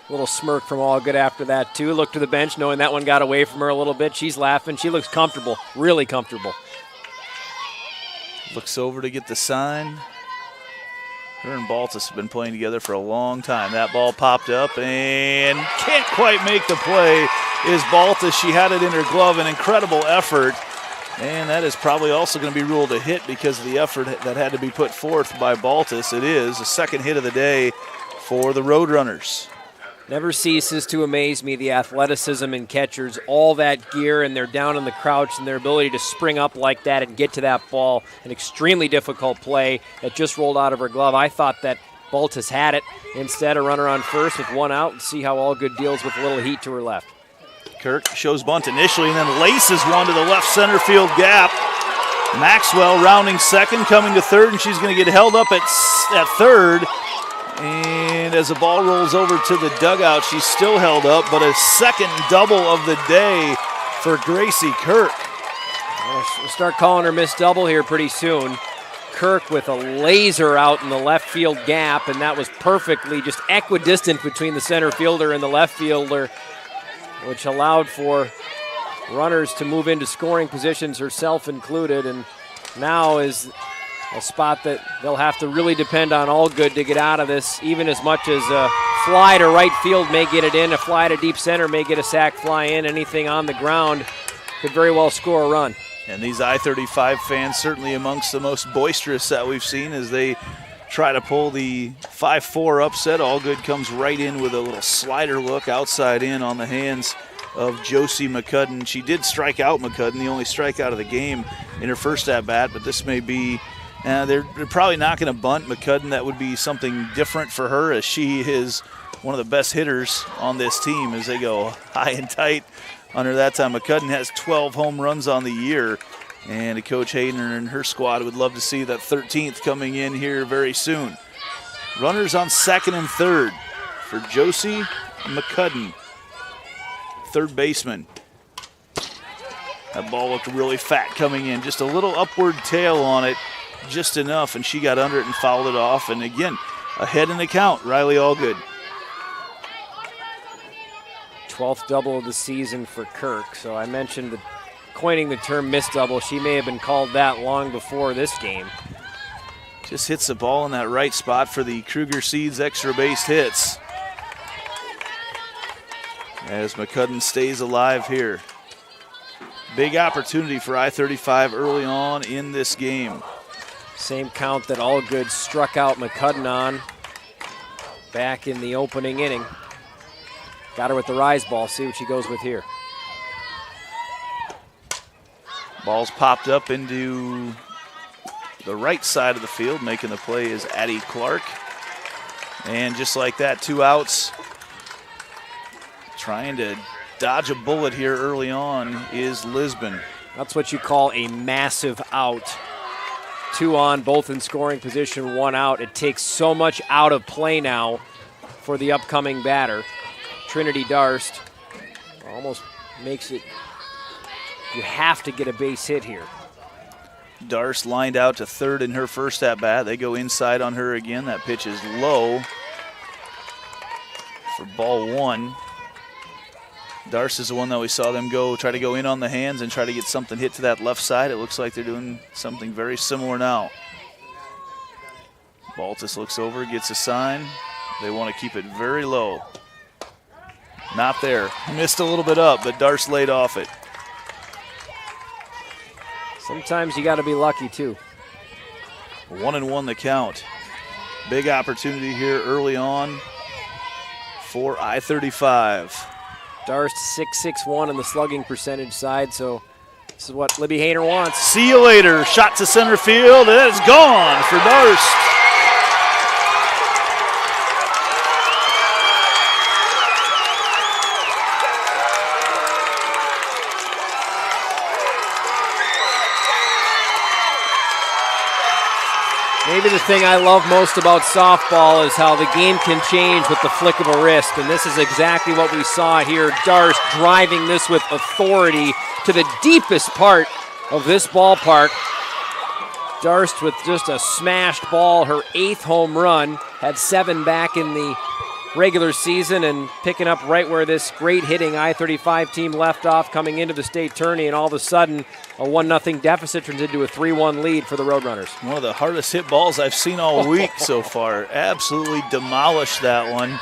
A little smirk from Allgood after that, too. Look to the bench, knowing that one got away from her a little bit. She's laughing. She looks comfortable, really comfortable. Looks over to get the sign. Her and Baltus have been playing together for a long time. That ball popped up and can't quite make the play is Baltus. She had it in her glove, an incredible effort. And that is probably also going to be ruled a hit because of the effort that had to be put forth by Baltus. It is the second hit of the day for the Roadrunners. Never ceases to amaze me, the athleticism in catchers, all that gear, and they're down in the crouch, and their ability to spring up like that and get to that ball. An extremely difficult play that just rolled out of her glove. I thought that Baltus had it. Instead, a runner on first with one out, and see how Allgood deals with a little heat to her left. Kirk shows bunt initially and then laces one to the left center field gap. Maxwell rounding second, coming to third, and she's going to get held up at third. And as the ball rolls over to the dugout, she's still held up, but a second double of the day for Gracie Kirk. We'll start calling her Miss Double here pretty soon. Kirk with a laser out in the left field gap, and that was perfectly just equidistant between the center fielder and the left fielder, which allowed for runners to move into scoring positions, herself included, and now is a spot that they'll have to really depend on Allgood to get out of this, even as much as a fly to right field may get it in, a fly to deep center may get a sac fly in, anything on the ground could very well score a run. And these I-35 fans certainly amongst the most boisterous that we've seen as they try to pull the 5-4 upset. Allgood comes right in with a little slider look outside in on the hands of Josie McCudden. She did strike out McCudden, the only strikeout of the game in her first at-bat, but this may be they're probably not going to bunt McCudden. That would be something different for her, as she is one of the best hitters on this team as they go high and tight under that time. McCudden has 12 home runs on the year, and Coach Hayden and her squad would love to see that 13th coming in here very soon. Runners on second and third for Josie McCudden, third baseman. That ball looked really fat coming in, just a little upward tail on it, just enough, and she got under it and fouled it off. And again, ahead in the count, Riley Allgood. 12th double of the season for Kirk. So I mentioned coining the term miss double. She may have been called that long before this game. Just hits the ball in that right spot for the Kruger Seeds extra base hits. As McCudden stays alive here. Big opportunity for I-35 early on in this game. Same count that Allgood struck out McCudden on back in the opening inning. Got her with the rise ball. See what she goes with here. Ball's popped up into the right side of the field. Making the play is Addie Clark. And just like that, 2 outs. Trying to dodge a bullet here early on is Lisbon. That's what you call a massive out. 2 on, both in scoring position, 1 out. It takes so much out of play now for the upcoming batter. Trinity Darst almost makes it, you have to get a base hit here. Darst lined out to third in her first at-bat. They go inside on her again. That pitch is low for ball 1. Darst is the one that we saw them try to go in on the hands and try to get something hit to that left side. It looks like they're doing something very similar now. Baltus looks over, gets a sign. They want to keep it very low. Not there. Missed a little bit up, but Darst laid off it. Sometimes you got to be lucky too. 1-1 the count. Big opportunity here early on for I-35. Darst 6.61 on the slugging percentage side, so this is what Libby Hayner wants. See you later. Shot to center field, and it's gone for Darst. Maybe the thing I love most about softball is how the game can change with the flick of a wrist, and this is exactly what we saw here. Darst driving this with authority to the deepest part of this ballpark. Darst with just a smashed ball, her 8th home run, had 7 back in the regular season, and picking up right where this great hitting I-35 team left off coming into the state tourney, and all of a sudden a 1-0 deficit turns into a 3-1 lead for the Roadrunners. One of the hardest hit balls I've seen all week so far. Absolutely demolished that one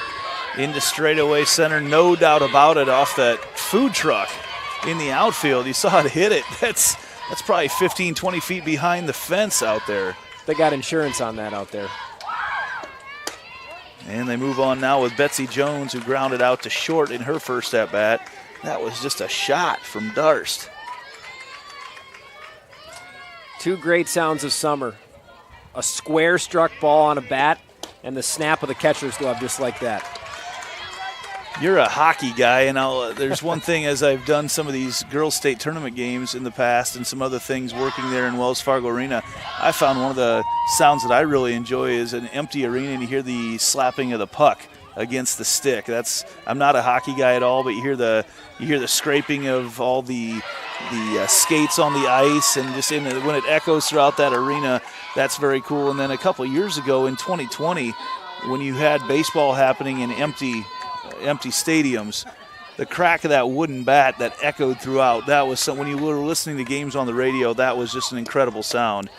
into straightaway center, no doubt about it, off that food truck in the outfield. You saw it hit it. That's probably 15, 20 feet behind the fence out there. They got insurance on that out there. And they move on now with Betsy Jones, who grounded out to short in her first at-bat. That was just a shot from Darst. 2 great sounds of summer. A square struck ball on a bat, and the snap of the catcher's glove just like that. You're a hockey guy, and there's one thing as I've done some of these girls' state tournament games in the past and some other things working there in Wells Fargo Arena, I found one of the sounds that I really enjoy is an empty arena and you hear the slapping of the puck against the stick. I'm not a hockey guy at all, but you hear the scraping of all the skates on the ice, and just when it echoes throughout that arena, that's very cool. And then a couple of years ago in 2020, when you had baseball happening in empty stadiums, the crack of that wooden bat that echoed throughout, that was when you were listening to games on the radio, that was just an incredible sound.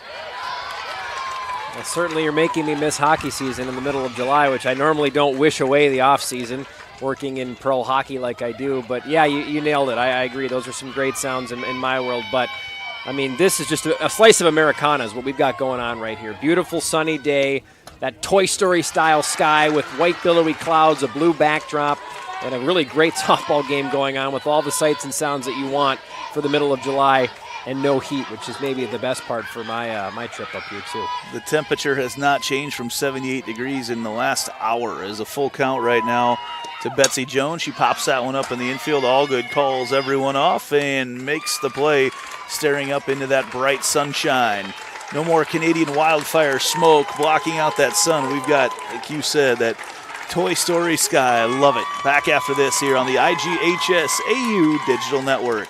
Well, certainly you're making me miss hockey season in the middle of July, which I normally don't wish away the off season, working in pro hockey like I do. But yeah, you nailed it. I agree. Those are some great sounds in my world. But I mean, this is just a slice of Americana is what we've got going on right here. Beautiful sunny day, that Toy Story style sky with white billowy clouds, a blue backdrop, and a really great softball game going on with all the sights and sounds that you want for the middle of July, and no heat, which is maybe the best part for my trip up here too. The temperature has not changed from 78 degrees in the last hour. Is a full count right now to Betsy Jones. She pops that one up in the infield. Allgood calls everyone off and makes the play, staring up into that bright sunshine. No more Canadian wildfire smoke blocking out that sun. We've got, like you said, that Toy Story sky. I love it. Back after this here on the IGHSAU Digital Network.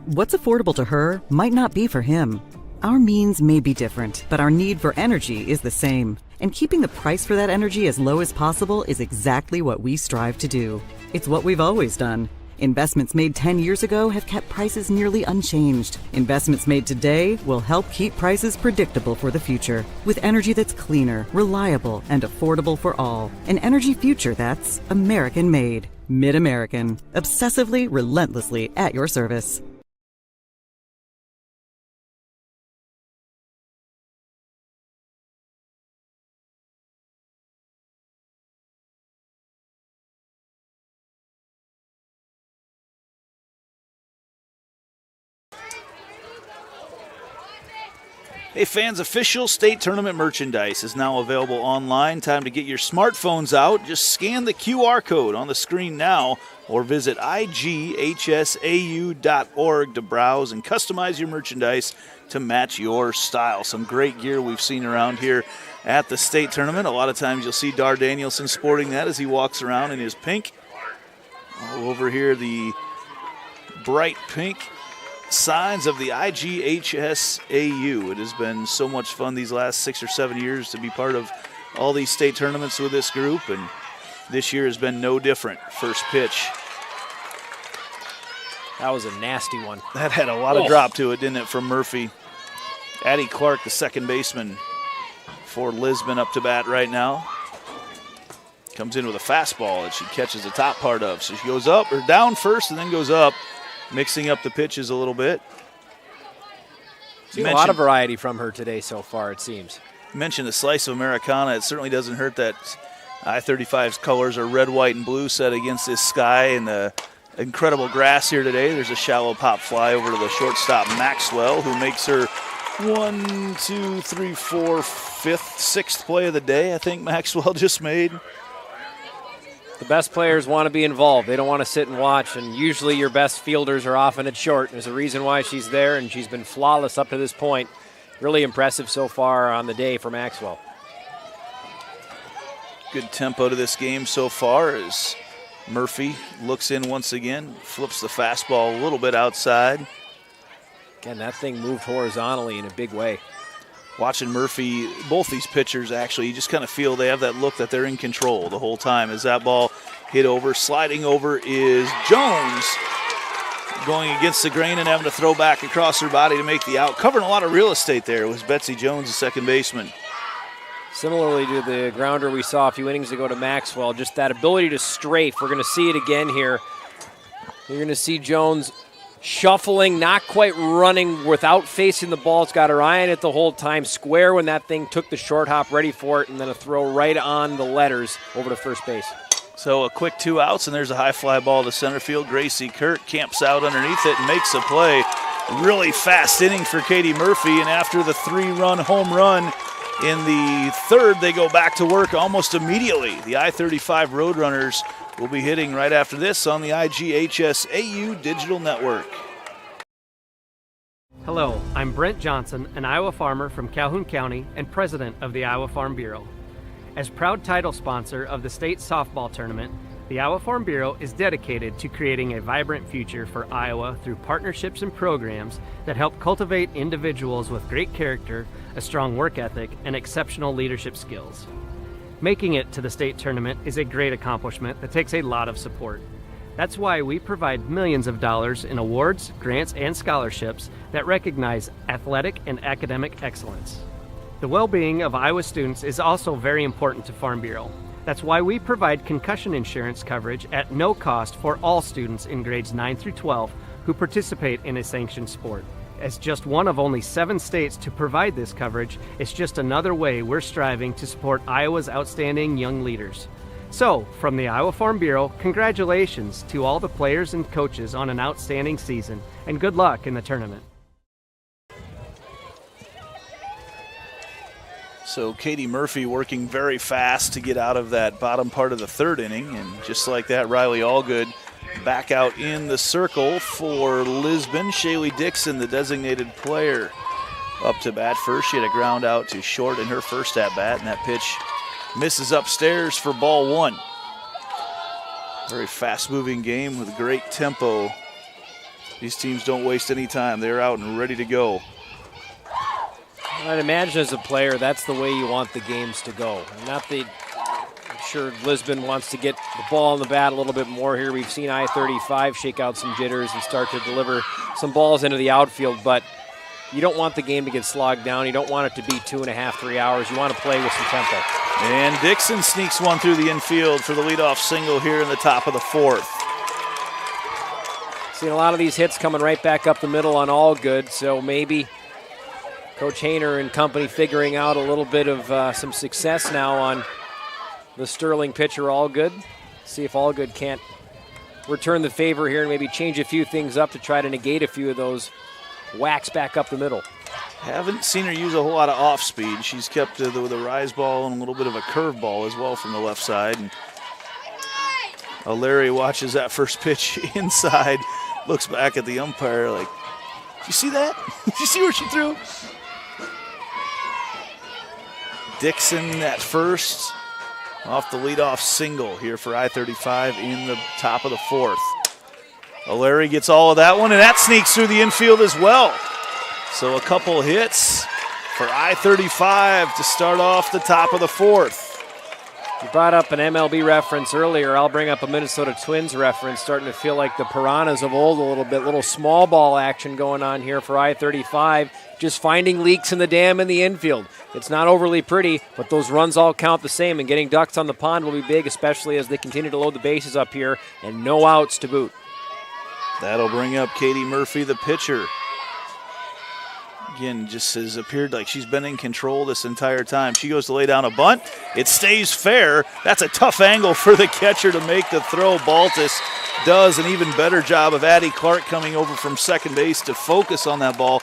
What's affordable to her might not be for him. Our means may be different, but our need for energy is the same. And keeping the price for that energy as low as possible is exactly what we strive to do. It's what we've always done. Investments made 10 years ago have kept prices nearly unchanged. Investments made today will help keep prices predictable for the future. With energy that's cleaner, reliable, and affordable for all. An energy future that's American-made. Mid-American. Obsessively, relentlessly at your service. Hey fans, official state tournament merchandise is now available online. Time to get your smartphones out. Just scan the QR code on the screen now or visit IGHSAU.org to browse and customize your merchandise to match your style. Some great gear we've seen around here at the state tournament. A lot of times you'll see Dar Danielson sporting that as he walks around in his pink. All over here, the bright pink signs of the IGHSAU. It has been so much fun these last 6 or 7 years to be part of all these state tournaments with this group, and this year has been no different. First pitch. That was a nasty one. That had a lot of drop to it, didn't it, from Murphy. Addie Clark, the second baseman for Lisbon, up to bat right now. Comes in with a fastball that she catches the top part of. So she goes up or down first and then goes up, mixing up the pitches a little bit. Seen a lot of variety from her today so far, it seems. You mentioned the slice of Americana. It certainly doesn't hurt that I-35's colors are red, white, and blue set against this sky and the incredible grass here today. There's a shallow pop fly over to the shortstop, Maxwell, who makes her 1, 2, 3, 4, 5th, 6th play of the day, I think Maxwell just made. The best players want to be involved. They don't want to sit and watch, and usually your best fielders are often at short. There's a reason why she's there, and she's been flawless up to this point. Really impressive so far on the day for Maxwell. Good tempo to this game so far as Murphy looks in once again, flips the fastball a little bit outside. Again, that thing moved horizontally in a big way. Watching Murphy, both these pitchers actually, you just kind of feel they have that look that they're in control the whole time as that ball hit over. Sliding over is Jones, going against the grain and having to throw back across her body to make the out. Covering a lot of real estate there was Betsy Jones, the second baseman. Similarly to the grounder we saw a few innings ago to Maxwell, just that ability to strafe. We're going to see it again here. You're going to see Jones shuffling, not quite running without facing the ball. It's got her eye on it the whole time. Square when that thing took the short hop, ready for it, and then a throw right on the letters over to first base. So a quick 2 outs, and there's a high fly ball to center field. Gracie Kirk camps out underneath it and makes a play. Really fast inning for Katie Murphy, and after the 3-run home run in the third, they go back to work almost immediately. The I-35 Roadrunners will be hitting right after this on the IGHSAU Digital Network. Hello, I'm Brent Johnson, an Iowa farmer from Calhoun County and president of the Iowa Farm Bureau. As proud title sponsor of the state softball tournament, the Iowa Farm Bureau is dedicated to creating a vibrant future for Iowa through partnerships and programs that help cultivate individuals with great character, a strong work ethic, and exceptional leadership skills. Making it to the state tournament is a great accomplishment that takes a lot of support. That's why we provide millions of dollars in awards, grants, and scholarships that recognize athletic and academic excellence. The well-being of Iowa students is also very important to Farm Bureau. That's why we provide concussion insurance coverage at no cost for all students in grades 9 through 12 who participate in a sanctioned sport. As just one of only 7 states to provide this coverage, it's just another way we're striving to support Iowa's outstanding young leaders. So, from the Iowa Farm Bureau, congratulations to all the players and coaches on an outstanding season, and good luck in the tournament. So Katie Murphy working very fast to get out of that bottom part of the third inning, and just like that, Riley Allgood back out in the circle for Lisbon. Shaylee Dixon, the designated player, up to bat first. She had a ground out to short in her first at-bat, and that pitch misses upstairs for ball 1. Very fast-moving game with great tempo. These teams don't waste any time. They're out and ready to go. I'd imagine as a player, that's the way you want the games to go. I'm sure Lisbon wants to get the ball in the bat a little bit more here. We've seen I-35 shake out some jitters and start to deliver some balls into the outfield, but you don't want the game to get slogged down. You don't want it to be 2.5, 3 hours. You want to play with some tempo. And Dixon sneaks one through the infield for the leadoff single here in the top of the 4th. Seeing a lot of these hits coming right back up the middle on Allgood, so maybe Coach Hayner and company figuring out a little bit of some success now on the Sterling pitcher Allgood. See if Allgood can't return the favor here and maybe change a few things up to try to negate a few of those whacks back up the middle. Haven't seen her use a whole lot of off speed. She's kept with a rise ball and a little bit of a curve ball as well from the left side. And O'Leary watches that first pitch inside, looks back at the umpire like, "Did you see that? Did you see where she threw?" Dixon at first, off the leadoff single here for I-35 in the top of the fourth. O'Leary gets all of that one, and that sneaks through the infield as well. So a couple hits for I-35 to start off the top of the fourth. You brought up an MLB reference earlier. I'll bring up a Minnesota Twins reference, starting to feel like the Piranhas of old a little bit. Little small ball action going on here for I-35, just finding leaks in the dam in the infield. It's not overly pretty, but those runs all count the same, and getting ducks on the pond will be big, especially as they continue to load the bases up here, and no outs to boot. That'll bring up Katie Murphy, the pitcher. Again, just has appeared like she's been in control this entire time. She goes to lay down a bunt. It stays fair. That's a tough angle for the catcher to make the throw. Baltus does an even better job of Addie Clark coming over from second base to focus on that ball.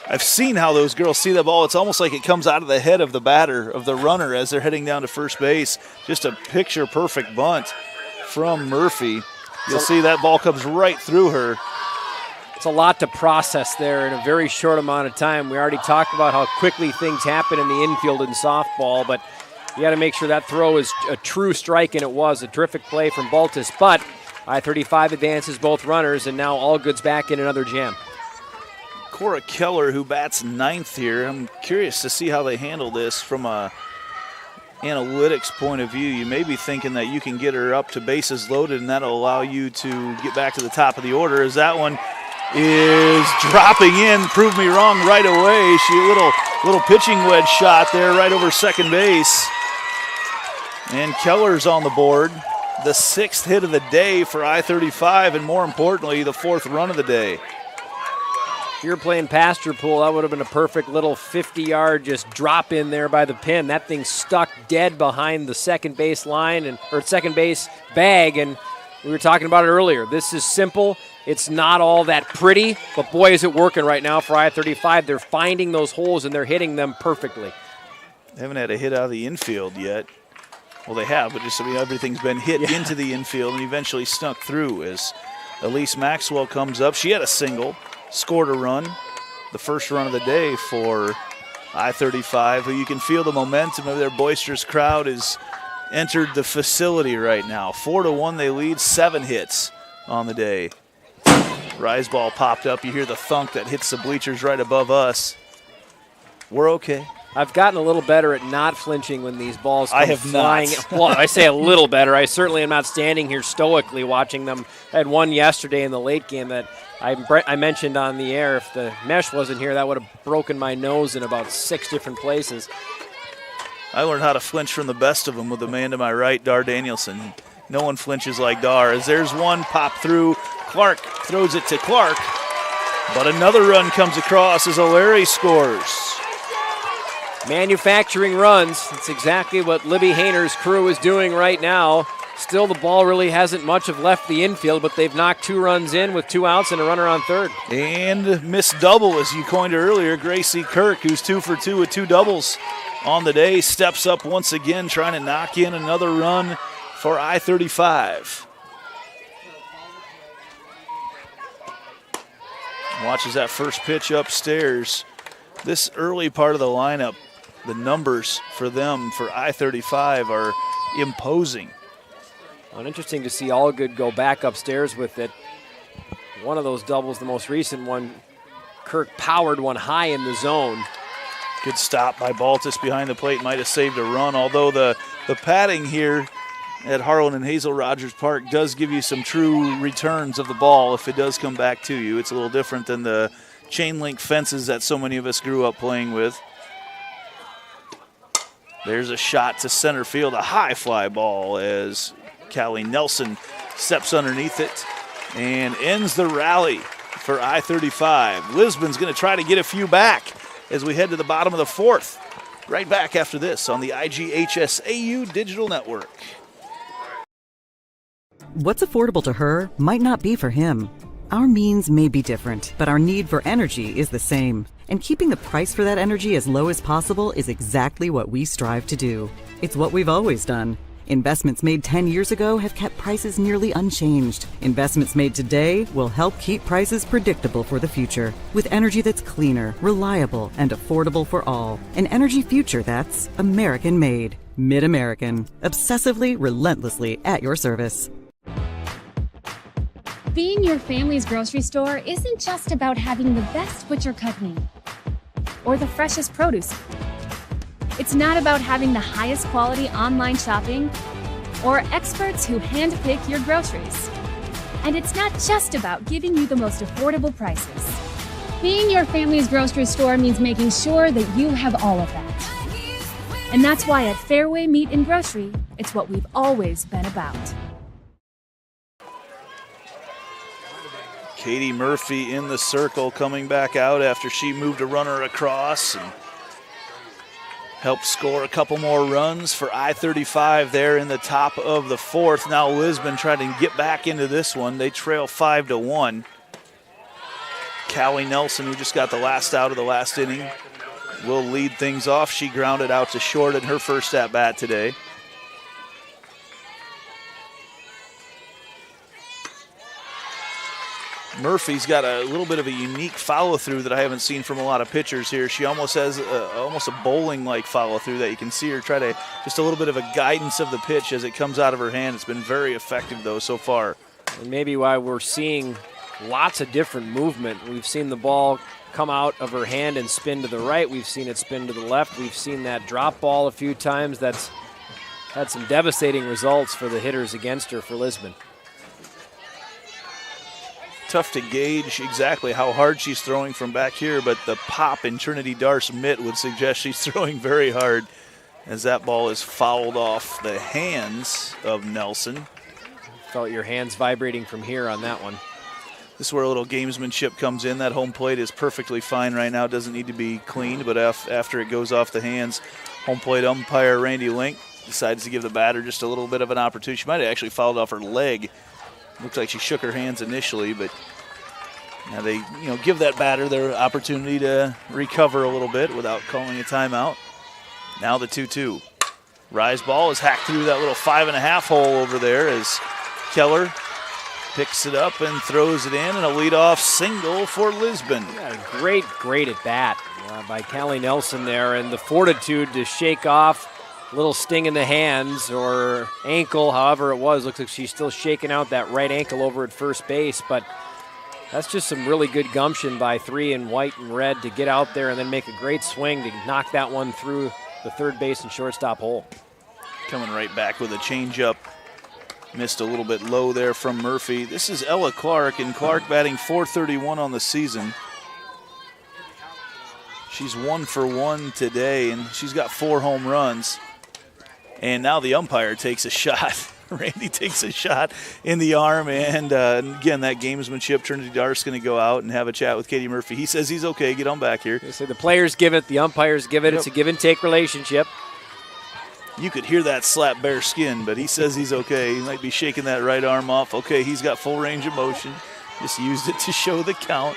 I've seen how those girls see the ball. It's almost like it comes out of the head of the batter, of the runner, as they're heading down to first base. Just a picture-perfect bunt from Murphy. You'll see that ball comes right through her. It's a lot to process there in a very short amount of time. We already talked about how quickly things happen in the infield in softball, but you got to make sure that throw is a true strike, and it was a terrific play from Baltus. But I-35 advances both runners, and now all good's back in another jam. Cora Keller, who bats ninth here. I'm curious to see how they handle this from a analytics point of view. You may be thinking that you can get her up to bases loaded, and that'll allow you to get back to the top of the order, as that one is dropping in. Prove me wrong right away. She little pitching wedge shot there right over second base. And Keller's on the board. The sixth hit of the day for I-35, and more importantly, the fourth run of the day. If you're playing pasture pool, that would have been a perfect little 50-yard just drop in there by the pin. That thing stuck dead behind the second base line or second base bag, and we were talking about it earlier. This is simple. It's not all that pretty, but boy, is it working right now for I-35. They're finding those holes, and they're hitting them perfectly. They haven't had a hit out of the infield yet. Well, they have, but just everything's been hit into the infield and eventually snuck through as Elise Maxwell comes up. She had a single, scored a run, the first run of the day for I-35, who you can feel the momentum of their boisterous crowd has entered the facility right now. 4-1 they lead, 7 hits on the day. Rise ball popped up. You hear the thunk that hits the bleachers right above us. We're okay. I've gotten a little better at not flinching when these balls come flying. Not. Well, I say a little better. I certainly am not standing here stoically watching them. I had one yesterday in the late game that I mentioned on the air. If the mesh wasn't here, that would have broken my nose in about 6 different places. I learned how to flinch from the best of them with the man to my right, Dar Danielson. No one flinches like Dar. As there's one pop through, Clark throws it to Clark, but another run comes across as O'Leary scores. Manufacturing runs. That's exactly what Libby Hayner's crew is doing right now. Still, the ball really hasn't much of left the infield, but they've knocked 2 runs in with 2 outs and a runner on third. And Miss Double, as you coined earlier, Gracie Kirk, who's 2 for 2 with 2 doubles on the day, steps up once again, trying to knock in another run for I-35. Watches that first pitch upstairs. This early part of the lineup, the numbers for them for I-35 are imposing. Well, interesting to see Allgood go back upstairs with it. One of those doubles, the most recent one, Kirk powered one high in the zone. Good stop by Baltus behind the plate, might have saved a run, although the padding here at Harlan and Hazel Rogers Park does give you some true returns of the ball if it does come back to you. It's a little different than the chain link fences that so many of us grew up playing with. There's a shot to center field, a high fly ball as Callie Nelson steps underneath it and ends the rally for I-35. Lisbon's going to try to get a few back as we head to the bottom of the fourth. Right back after this on the IGHSAU Digital Network. What's affordable to her might not be for him. Our means may be different, but our need for energy is the same. And keeping the price for that energy as low as possible is exactly what we strive to do. It's what we've always done. Investments made 10 years ago have kept prices nearly unchanged. Investments made today will help keep prices predictable for the future. With energy that's cleaner, reliable, and affordable for all. An energy future that's American-made. Mid-American. Obsessively, relentlessly at your service. Being your family's grocery store isn't just about having the best butcher cut meat or the freshest produce. It's not about having the highest quality online shopping or experts who handpick your groceries. And it's not just about giving you the most affordable prices. Being your family's grocery store means making sure that you have all of that. And that's why at Fairway Meat and Grocery, it's what we've always been about. Katie Murphy in the circle, coming back out after she moved a runner across and helped score a couple more runs for I-35 there in the top of the fourth. Now Lisbon trying to get back into this one. They trail 5-1. Callie Nelson, who just got the last out of the last inning, will lead things off. She grounded out to short in her first at-bat today. Murphy's got a little bit of a unique follow-through that I haven't seen from a lot of pitchers here. She almost has almost a bowling-like follow-through that you can see her try to, just a little bit of a guidance of the pitch as it comes out of her hand. It's been very effective, though, so far. And maybe why we're seeing lots of different movement. We've seen the ball come out of her hand and spin to the right. We've seen it spin to the left. We've seen that drop ball a few times. That's had some devastating results for the hitters against her for Lisbon. Tough to gauge exactly how hard she's throwing from back here, but the pop in Trinity Dar's mitt would suggest she's throwing very hard as that ball is fouled off the hands of Nelson. Felt your hands vibrating from here on that one. This is where a little gamesmanship comes in. That home plate is perfectly fine right now. Doesn't need to be cleaned, but after it goes off the hands, home plate umpire Randy Link decides to give the batter just a little bit of an opportunity. She might have actually fouled off her leg. Looks like she shook her hands initially, but now they give that batter their opportunity to recover a little bit without calling a timeout. Now the 2-2. Rise ball is hacked through that little 5.5 hole over there as Keller picks it up and throws it in, and a leadoff single for Lisbon. Yeah, great at bat by Callie Nelson there, and the fortitude to shake off little sting in the hands or ankle, however it was. Looks like she's still shaking out that right ankle over at first base, but that's just some really good gumption by three in white and red to get out there and then make a great swing to knock that one through the third base and shortstop hole. Coming right back with a changeup. Missed a little bit low there from Murphy. This is Ella Clark, and Clark batting .431 on the season. She's 1 for 1 today, and she's got 4 home runs. And now the umpire takes a shot. Randy takes a shot in the arm, and again, that gamesmanship. Trinity Dar's going to go out and have a chat with Katie Murphy. He says he's okay. Get on back here. So the players give it, the umpires give it. Yep. It's a give-and-take relationship. You could hear that slap bare skin, but he says he's okay. He might be shaking that right arm off. Okay, he's got full range of motion. Just used it to show the count,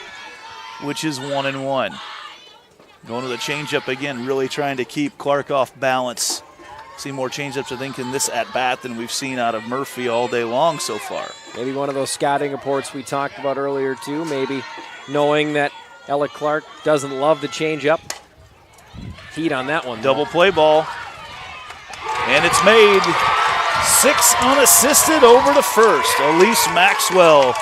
which is 1-1. Going to the changeup again, really trying to keep Clark off balance. See more changeups, I think, in this at-bat than we've seen out of Murphy all day long so far. Maybe one of those scouting reports we talked about earlier, too. Maybe knowing that Ella Clark doesn't love the changeup. Heat on that one. Double play ball. And it's made. 6 unassisted over to first. Elise Maxwell.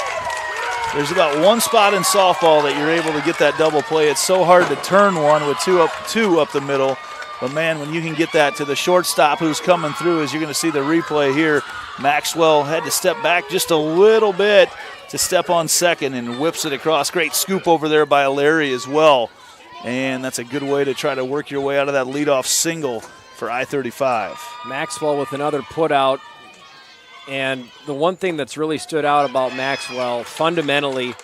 There's about one spot in softball that you're able to get that double play. It's so hard to turn one with two up the middle. But, man, when you can get that to the shortstop who's coming through, as you're going to see the replay here, Maxwell had to step back just a little bit to step on second and whips it across. Great scoop over there by Larry as well. And that's a good way to try to work your way out of that leadoff single for I-35. Maxwell with another put out. And the one thing that's really stood out about Maxwell, fundamentally,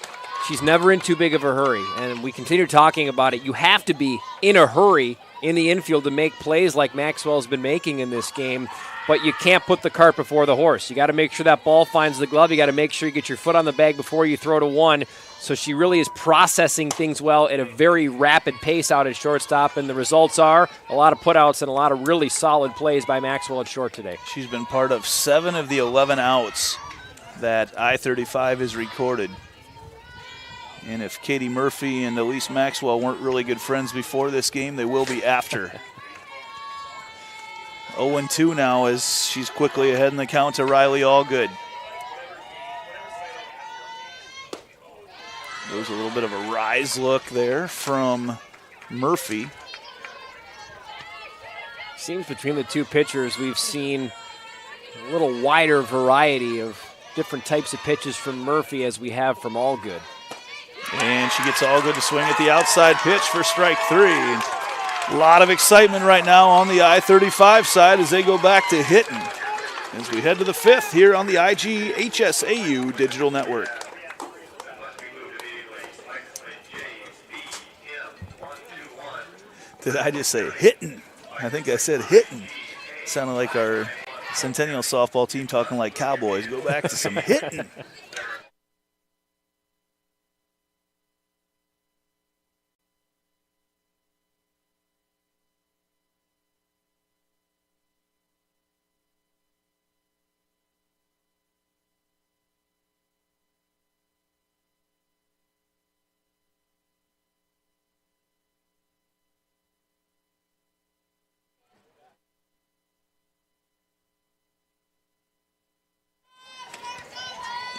she's never in too big of a hurry. And we continue talking about it. You have to be in a hurry in the infield to make plays like Maxwell's been making in this game. but you can't put the cart before the horse. You got to make sure that ball finds the glove. You got to make sure you get your foot on the bag before you throw to one. So she really is processing things well at a very rapid pace out at shortstop, and the results are a lot of putouts and a lot of really solid plays by Maxwell at short today. She's been part of 7 of the 11 outs that I-35 has recorded. And if Katie Murphy and Elise Maxwell weren't really good friends before this game, they will be after. 0-2 now as she's quickly ahead in the count to Riley Allgood. There's a little bit of a rise look there from Murphy. Seems between the two pitchers we've seen a little wider variety of different types of pitches from Murphy as we have from Allgood. And she gets Allgood to swing at the outside pitch for strike 3. A lot of excitement right now on the I-35 side as they go back to hitting as we head to the 5th here on the IGHSAU Digital Network. Did I just say hitting? I think I said hitting. Sounded like our Centennial softball team talking like Cowboys. Go back to some hitting.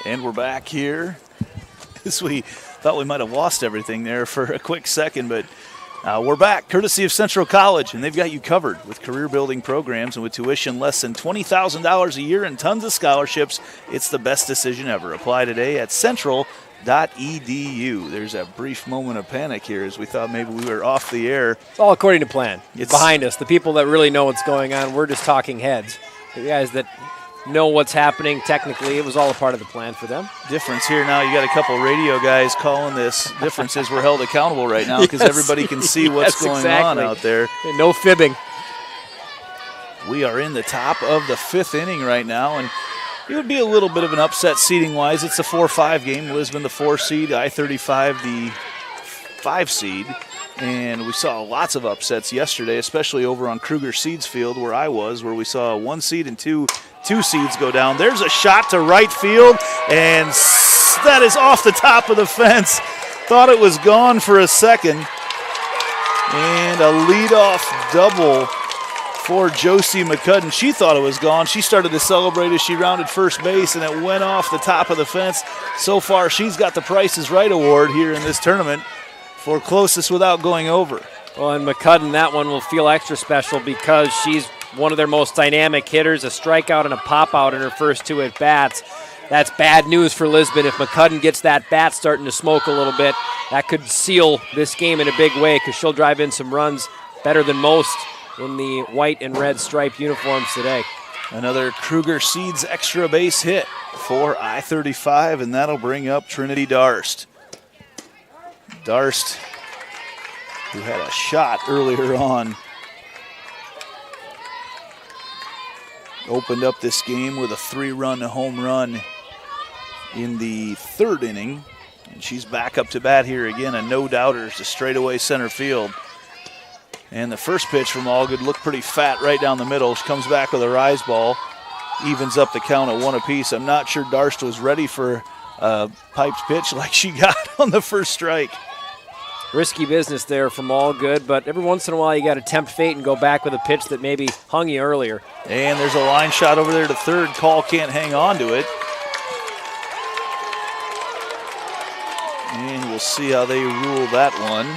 And we're back here. As we thought we might have lost everything there for a quick second, but we're back courtesy of Central College, and they've got you covered with career-building programs and with tuition less than $20,000 a year and tons of scholarships. It's the best decision ever. Apply today at central.edu. There's a brief moment of panic here as we thought maybe we were off the air. It's all according to plan. It's behind us. The people that really know what's going on, we're just talking heads. The guys that know what's happening technically, it was all a part of the plan for them. Difference here now, you got a couple radio guys calling this. Difference is we're held accountable right now because everybody can see what's going on out there. No fibbing. We are in the top of the 5th inning right now, and it would be a little bit of an upset seeding-wise. It's a 4-5 game. Lisbon the 4 seed, I-35 the 5 seed. And we saw lots of upsets yesterday, especially over on Kruger Seeds Field where I was, where we saw 1 seed and two seeds go down. There's a shot to right field, and that is off the top of the fence. Thought it was gone for a second. And a leadoff double for Josie McCudden. She thought it was gone. She started to celebrate as she rounded first base, and it went off the top of the fence. So far, she's got the Price is Right award here in this tournament for closest without going over. Well, and McCudden, that one will feel extra special because she's one of their most dynamic hitters, a strikeout and a pop-out in her first 2 at-bats. That's bad news for Lisbon. If McCudden gets that bat starting to smoke a little bit, that could seal this game in a big way because she'll drive in some runs better than most in the white and red striped uniforms today. Another Kruger Seeds extra base hit for I-35, and that'll bring up Trinity Darst. Darst, who had a shot earlier on, opened up this game with a 3-run home run in the 3rd inning. And she's back up to bat here again, a no-doubter to straightaway center field. And the first pitch from Allgood looked pretty fat right down the middle. She comes back with a rise ball, evens up the count at 1 apiece. I'm not sure Darst was ready for a piped pitch like she got on the first strike. Risky business there from Allgood, but every once in a while you got to tempt fate and go back with a pitch that maybe hung you earlier. And there's a line shot over there to third. Call can't hang on to it. And we'll see how they rule that one.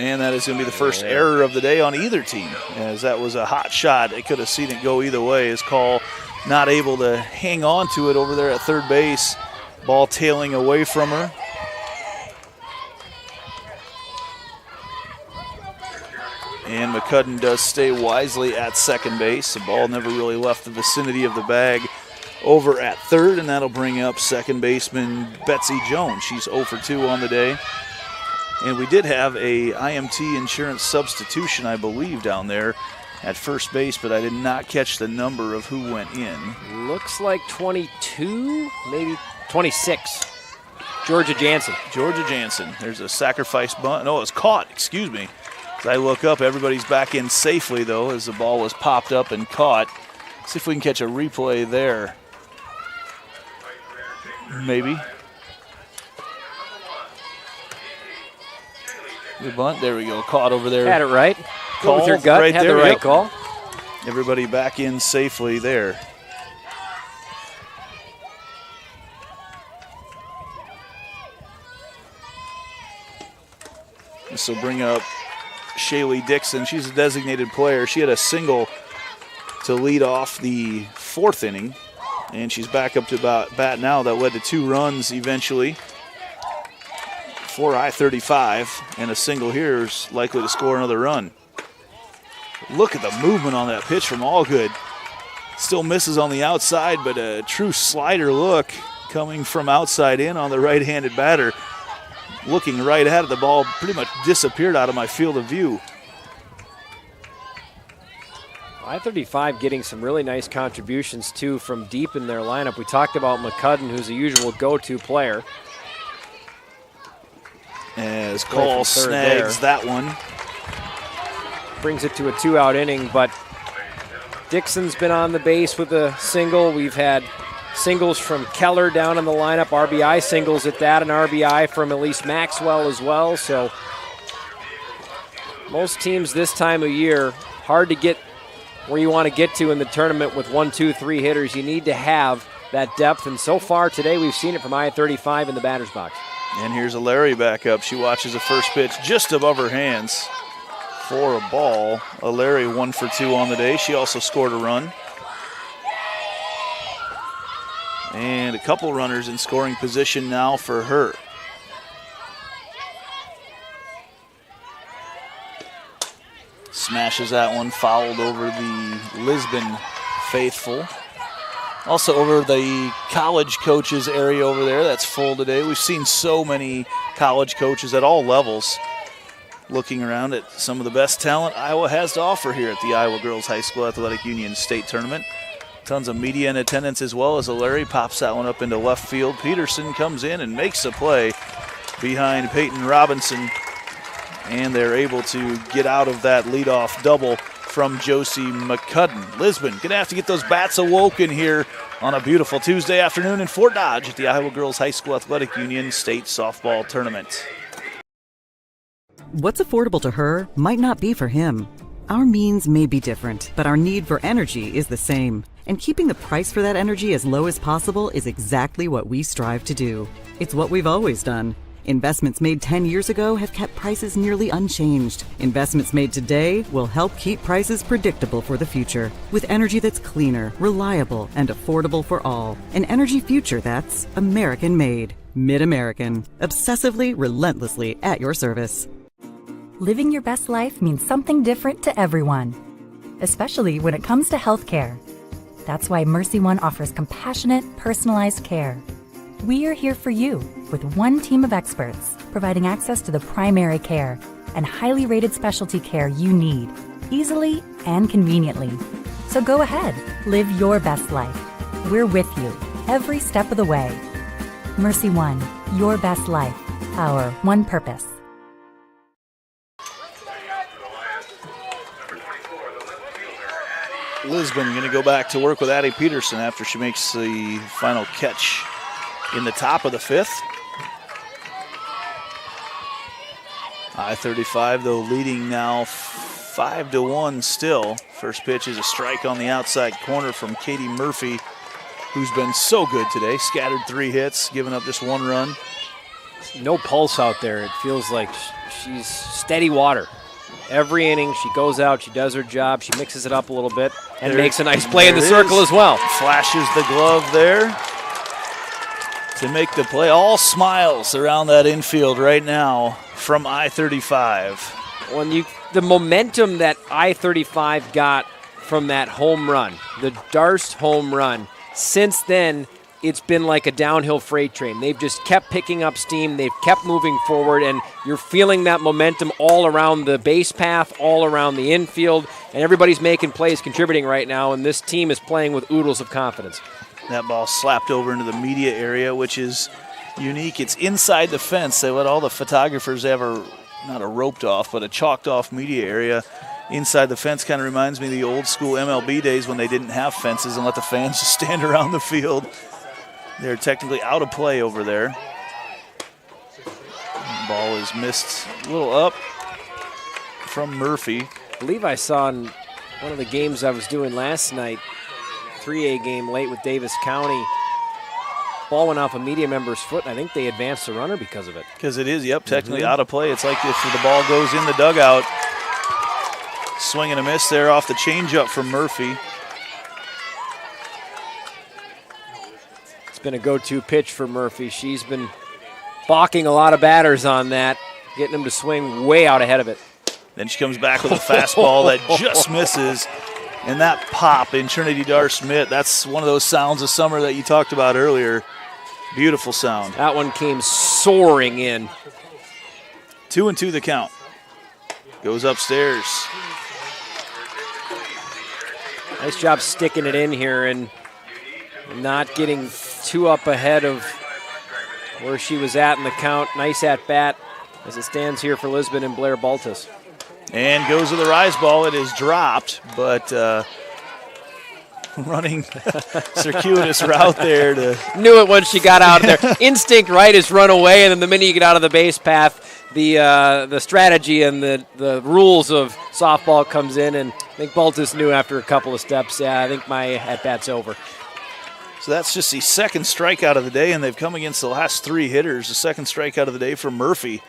And that is going to be the first error of the day on either team, as that was a hot shot. They could have seen it go either way. As Call not able to hang on to it over there at third base. Ball tailing away from her. And McCudden does stay wisely at second base. The ball never really left the vicinity of the bag over at third, and that'll bring up second baseman Betsy Jones. She's 0 for 2 on the day. And we did have a IMT insurance substitution, I believe, down there at first base, but I did not catch the number of who went in. Looks like 22, maybe 26. Georgia Jansen. Georgia Jansen. There's a sacrifice bunt. No, it was caught. Excuse me. As I look up, everybody's back in safely, though, as the ball was popped up and caught. See if we can catch a replay there. Maybe. The bunt. There we go. Caught over there. Had it right. Call with your gut. Right had there. the right Yep. call. Everybody back in safely there. This will bring up Shaylee Dixon. She's a designated player. She had a single to lead off the fourth inning, and she's back up to bat now. That led to 2 runs eventually for I-35, and a single here is likely to score another run. Look at the movement on that pitch from Allgood. Still misses on the outside, but a true slider look coming from outside in on the right-handed batter. Looking right at it, the ball pretty much disappeared out of my field of view. I-35 getting some really nice contributions, too, from deep in their lineup. We talked about McCudden, who's a usual go-to player. As Cole snags that one. Brings it to a 2-out inning, but Dixon's been on the base with a single. We've had singles from Keller down in the lineup, RBI singles at that, and RBI from Elise Maxwell as well. So most teams this time of year, hard to get where you want to get to in the tournament with 1, 2, 3 hitters. You need to have that depth, and so far today we've seen it from I-35 in the batter's box. And here's a Larry back up. She watches the first pitch just above her hands for a ball. A Larry 1 for 2 on the day. She also scored a run. And a couple runners in scoring position now for her. Smashes that one, fouled over the Lisbon faithful. Also over the college coaches area over there, that's full today. We've seen so many college coaches at all levels looking around at some of the best talent Iowa has to offer here at the Iowa Girls High School Athletic Union State Tournament. Tons of media in attendance as well, as Larry pops that one up into left field. Peterson comes in and makes a play behind Peyton Robinson, and they're able to get out of that leadoff double from Josie McCudden. Lisbon going to have to get those bats awoken here on a beautiful Tuesday afternoon in Fort Dodge at the Iowa Girls High School Athletic Union State Softball Tournament. What's affordable to her might not be for him. Our means may be different, but our need for energy is the same. And keeping the price for that energy as low as possible is exactly what we strive to do. It's what we've always done. Investments made 10 years ago have kept prices nearly unchanged. Investments made today will help keep prices predictable for the future. With energy that's cleaner, reliable, and affordable for all. An energy future that's American-made. Mid-American. Obsessively, relentlessly at your service. Living your best life means something different to everyone, especially when it comes to healthcare. That's why Mercy One offers compassionate, personalized care. We are here for you with one team of experts providing access to the primary care and highly rated specialty care you need, easily and conveniently. So go ahead, live your best life. We're with you every step of the way. Mercy One, your best life, our one purpose. Lisbon going to go back to work with Addie Peterson after she makes the final catch in the top of the fifth. I-35, though, leading now 5-1 still. First pitch is a strike on the outside corner from Katie Murphy, who's been so good today. Scattered 3 hits, giving up just 1 run. No pulse out there. It feels like she's steady water. Every inning, she goes out, she does her job, she mixes it up a little bit, and makes a nice play in the circle as well. Flashes the glove there to make the play. All smiles around that infield right now from I-35. The momentum that I-35 got from that home run, the Darst home run, since then, it's been like a downhill freight train. They've just kept picking up steam. They've kept moving forward, and you're feeling that momentum all around the base path, all around the infield, and everybody's making plays, contributing right now, and this team is playing with oodles of confidence. That ball slapped over into the media area, which is unique. It's inside the fence. They let all the photographers have not a roped off, but a chalked off media area inside the fence. Kind of reminds me of the old school MLB days when they didn't have fences and let the fans just stand around the field. They're technically out of play over there. The ball is missed a little up from Murphy. I believe I saw in one of the games I was doing last night, 3A game late with Davis County, ball went off a media member's foot, and I think they advanced the runner because of it. Because it is, technically out of play. It's like if the ball goes in the dugout. Swing and a miss there off the changeup from Murphy. It's been a go-to pitch for Murphy. She's been balking a lot of batters on that, getting them to swing way out ahead of it. Then she comes back with a fastball that just misses. And that pop in Trinity Dar-Smith, that's one of those sounds of summer that you talked about earlier. Beautiful sound. That one came soaring in. 2-2 the count. Goes upstairs. Nice job sticking it in here and not getting too up ahead of where she was at in the count. Nice at bat as it stands here for Lisbon and Blair Baltus. And goes to the rise ball. It is dropped, but running circuitous route there. Knew it once she got out of there. Instinct, right, is run away, and then the minute you get out of the base path, the strategy and the rules of softball comes in, and I think Baltus knew after a couple of steps, I think my at-bat's over. So that's just the second strikeout of the day, and they've come against the last three hitters. The second strikeout of the day from Murphy.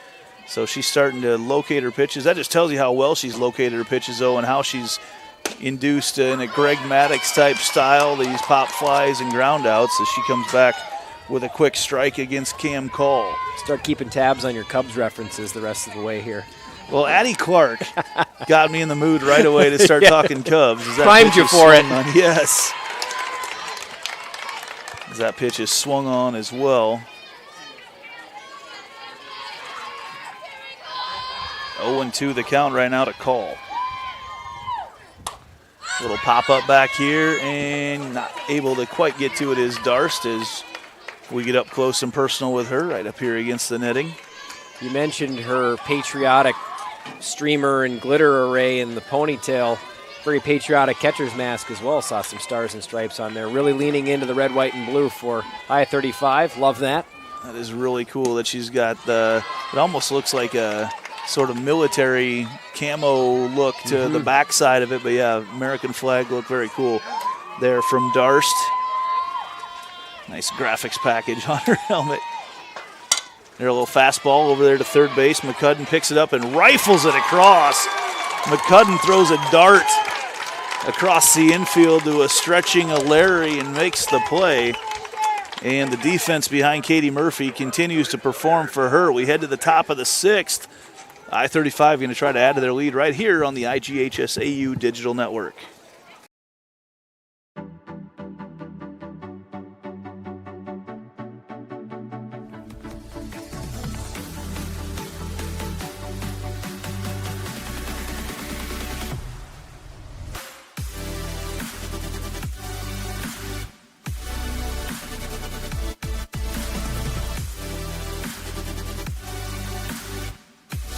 So she's starting to locate her pitches. That just tells you how well she's located her pitches, though, and how she's induced in a Greg Maddox-type style, these pop flies and groundouts as she comes back with a quick strike against Cam Call. Start keeping tabs on your Cubs references the rest of the way here. Well, Addie Clark got me in the mood right away to start talking Cubs. Primed you for it. Yes. As that pitch is swung on as well. 0-2 the count right now to Call. Little pop-up back here, and not able to quite get to it is Darst as we get up close and personal with her right up here against the netting. You mentioned her patriotic streamer and glitter array in the ponytail. Very patriotic catcher's mask as well. Saw some stars and stripes on there. Really leaning into the red, white, and blue for I-35. Love that. That is really cool that she's got it almost looks like a sort of military camo look to the backside of it. But yeah, American flag look very cool there from Darst. Nice graphics package on her helmet. There, a little fastball over there to third base. McCudden picks it up and rifles it across. McCudden throws a dart across the infield to a stretching Larry and makes the play. And the defense behind Katie Murphy continues to perform for her. We head to the top of the sixth. I-35 going to try to add to their lead right here on the IGHSAU Digital Network.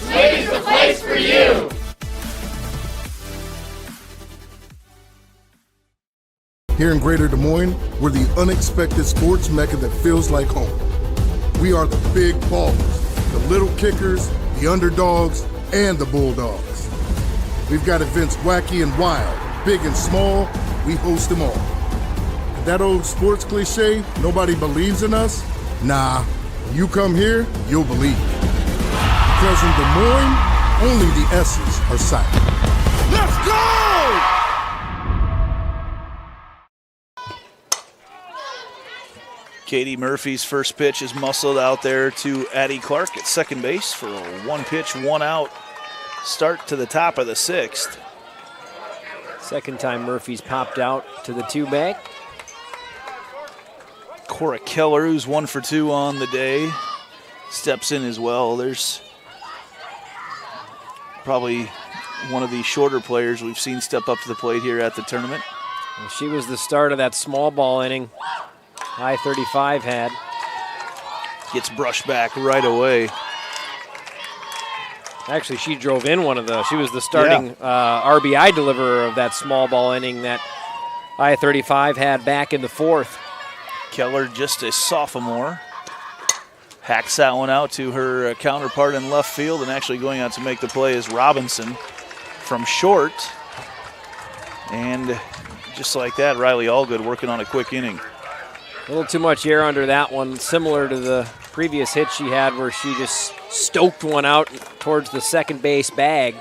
Swing's the place for you! Here in Greater Des Moines, we're the unexpected sports mecca that feels like home. We are the big ballers, the little kickers, the underdogs, and the bulldogs. We've got events wacky and wild, big and small, we host them all. And that old sports cliche, nobody believes in us? Nah, when you come here, you'll believe. Because in Des Moines, only the S's are silent. Let's go! Katie Murphy's first pitch is muscled out there to Addie Clark at second base for a one pitch, one out start to the top of the sixth. Second time Murphy's popped out to the two bag. Cora Keller, who's 1 for 2 on the day, steps in as well. There's probably one of the shorter players we've seen step up to the plate here at the tournament. And she was the start of that small ball inning I-35 had. Gets brushed back right away. Actually, she drove in she was the starting RBI deliverer of that small ball inning that I-35 had back in the 4th. Keller, just a sophomore, hacks that one out to her counterpart in left field, and actually going out to make the play is Robinson from short. And just like that, Riley Allgood working on a quick inning. A little too much air under that one, similar to the previous hit she had where she just stoked one out towards the second base bag.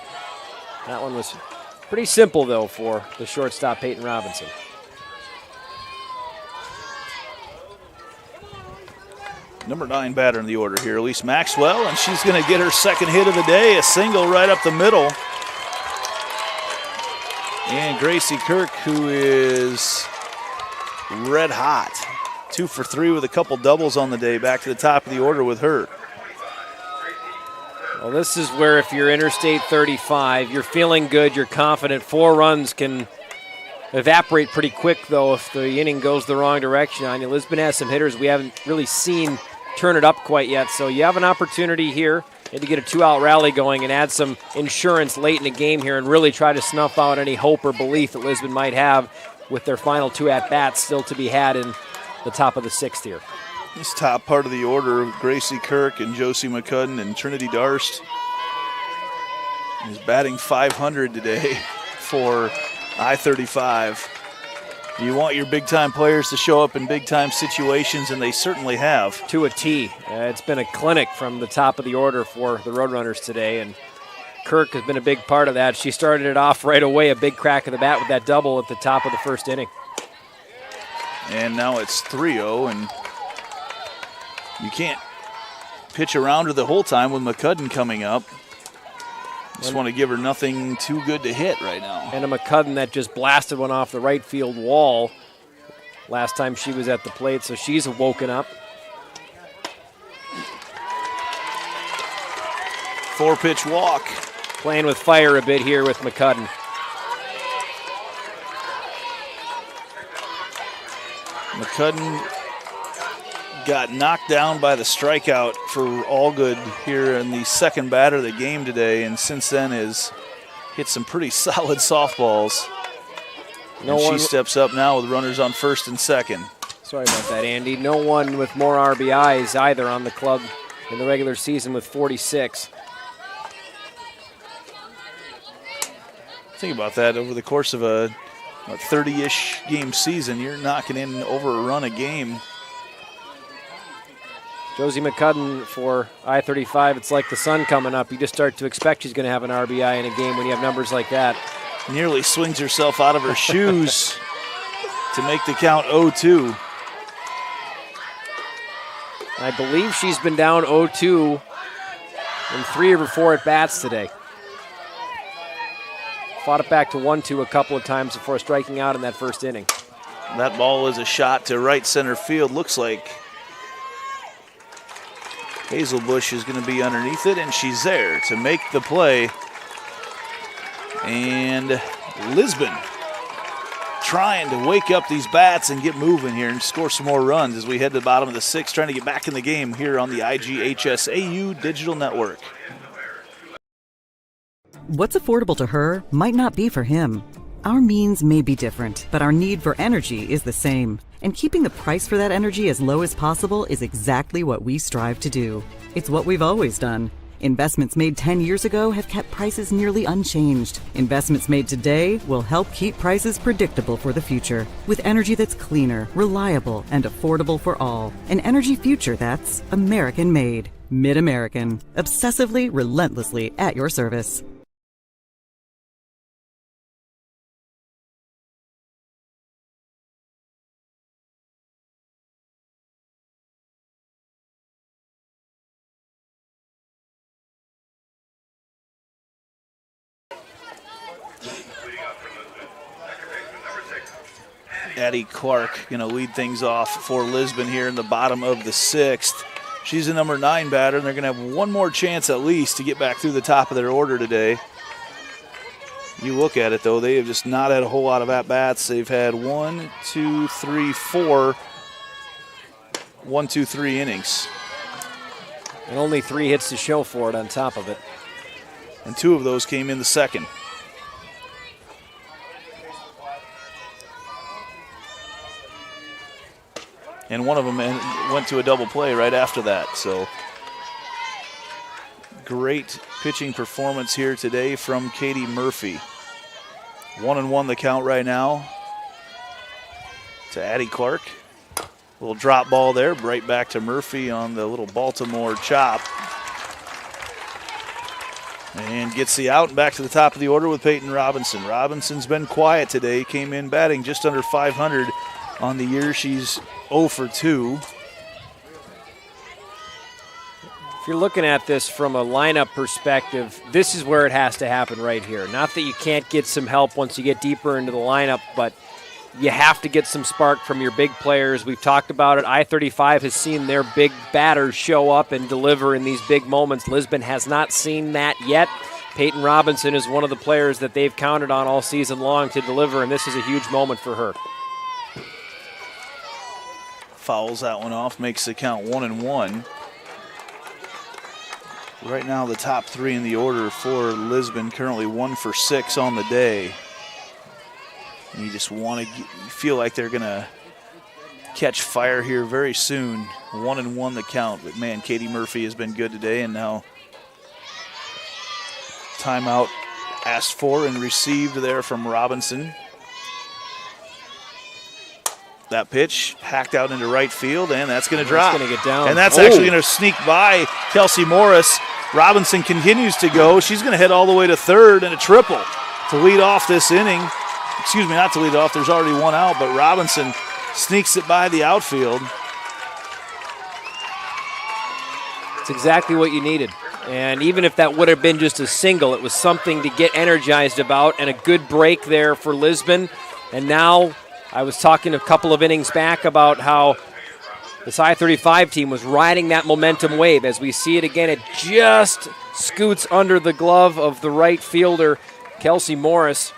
That one was pretty simple, though, for the shortstop, Peyton Robinson. Number 9 batter in the order here, Elise Maxwell, and she's going to get her second hit of the day, a single right up the middle. And Gracie Kirk, who is red hot. 2 for 3 with a couple doubles on the day, back to the top of the order with her. Well, this is where if you're Interstate 35, you're feeling good, you're confident. 4 runs can evaporate pretty quick, though, if the inning goes the wrong direction on you. Lisbon has some hitters we haven't really seen turn it up quite yet, so you have an opportunity here to get a 2-out rally going and add some insurance late in the game here and really try to snuff out any hope or belief that Lisbon might have with their final 2 at-bats still to be had in the top of the 6th here. This top part of the order, Gracie Kirk and Josie McCudden and Trinity Darst is batting .500 today for I-35. You want your big-time players to show up in big-time situations, and they certainly have. To a T. It's been a clinic from the top of the order for the Roadrunners today, and Kirk has been a big part of that. She started it off right away, a big crack of the bat with that double at the top of the first inning. And now it's 3-0, and you can't pitch around her the whole time with McCudden coming up. Just want to give her nothing too good to hit right now. And a McCudden that just blasted one off the right field wall last time she was at the plate, so she's woken up. 4-pitch walk. Playing with fire a bit here with McCudden. McCudden got knocked down by the strikeout for Allgood here in the second batter of the game today, and since then has hit some pretty solid softballs. She steps up now with runners on first and second. Sorry about that, Andy. No one with more RBIs either on the club in the regular season with 46. Think about that. Over the course of a 30-ish game season, you're knocking in over a run a game. Josie McCudden for I-35, it's like the sun coming up. You just start to expect she's going to have an RBI in a game when you have numbers like that. Nearly swings herself out of her shoes to make the count 0-2. I believe she's been down 0-2 in 3 of her 4 at-bats today. Fought it back to 1-2 a couple of times before striking out in that first inning. That ball is a shot to right center field. Looks like Hazelbush is going to be underneath it, and she's there to make the play. And Lisbon trying to wake up these bats and get moving here and score some more runs as we head to the bottom of the 6th, trying to get back in the game here on the IGHSAU Digital Network. What's affordable to her might not be for him. Our means may be different, but our need for energy is the same. And keeping the price for that energy as low as possible is exactly what we strive to do. It's what we've always done. Investments made 10 years ago have kept prices nearly unchanged. Investments made today will help keep prices predictable for the future. With energy that's cleaner, reliable, and affordable for all. An energy future that's American-made. Mid-American. Obsessively, relentlessly at your service. Addie Clark going to lead things off for Lisbon here in the bottom of the 6th. She's the number 9 batter, and they're going to have one more chance at least to get back through the top of their order today. You look at it, though, they have just not had a whole lot of at-bats. They've had 1, 2, 3, 4, 1, 2, 3 innings. And only 3 hits to show for it on top of it. And 2 of those came in the second. And one of them went to a double play right after that. So great pitching performance here today from Katie Murphy. 1-1 the count right now to Addie Clark. Little drop ball there, right back to Murphy on the little Baltimore chop. And gets the out and back to the top of the order with Peyton Robinson. Robinson's been quiet today, came in batting just under 500 on the year. She's 0 for 2. If you're looking at this from a lineup perspective, this is where it has to happen right here. Not that you can't get some help once you get deeper into the lineup, but you have to get some spark from your big players. We've talked about it. I-35 has seen their big batters show up and deliver in these big moments. Lisbon has not seen that yet. Peyton Robinson is one of the players that they've counted on all season long to deliver, and this is a huge moment for her. Fouls that one off, makes the count 1-1. Right now, the top 3 in the order for Lisbon, currently 1 for 6 on the day. And you just want to feel like they're going to catch fire here very soon. 1-1 the count, but man, Katie Murphy has been good today, and now timeout asked for and received there from Robinson. That pitch hacked out into right field, and that's going to drop. That's going to get down. And that's actually going to sneak by Kelsey Morris. Robinson continues to go. She's going to head all the way to third and a triple to lead off this inning. Excuse me, not to lead off. There's already one out, but Robinson sneaks it by the outfield. It's exactly what you needed. And even if that would have been just a single, it was something to get energized about, and a good break there for Lisbon. And now I was talking a couple of innings back about how this I-35 team was riding that momentum wave. As we see it again, it just scoots under the glove of the right fielder, Kelsey Morris.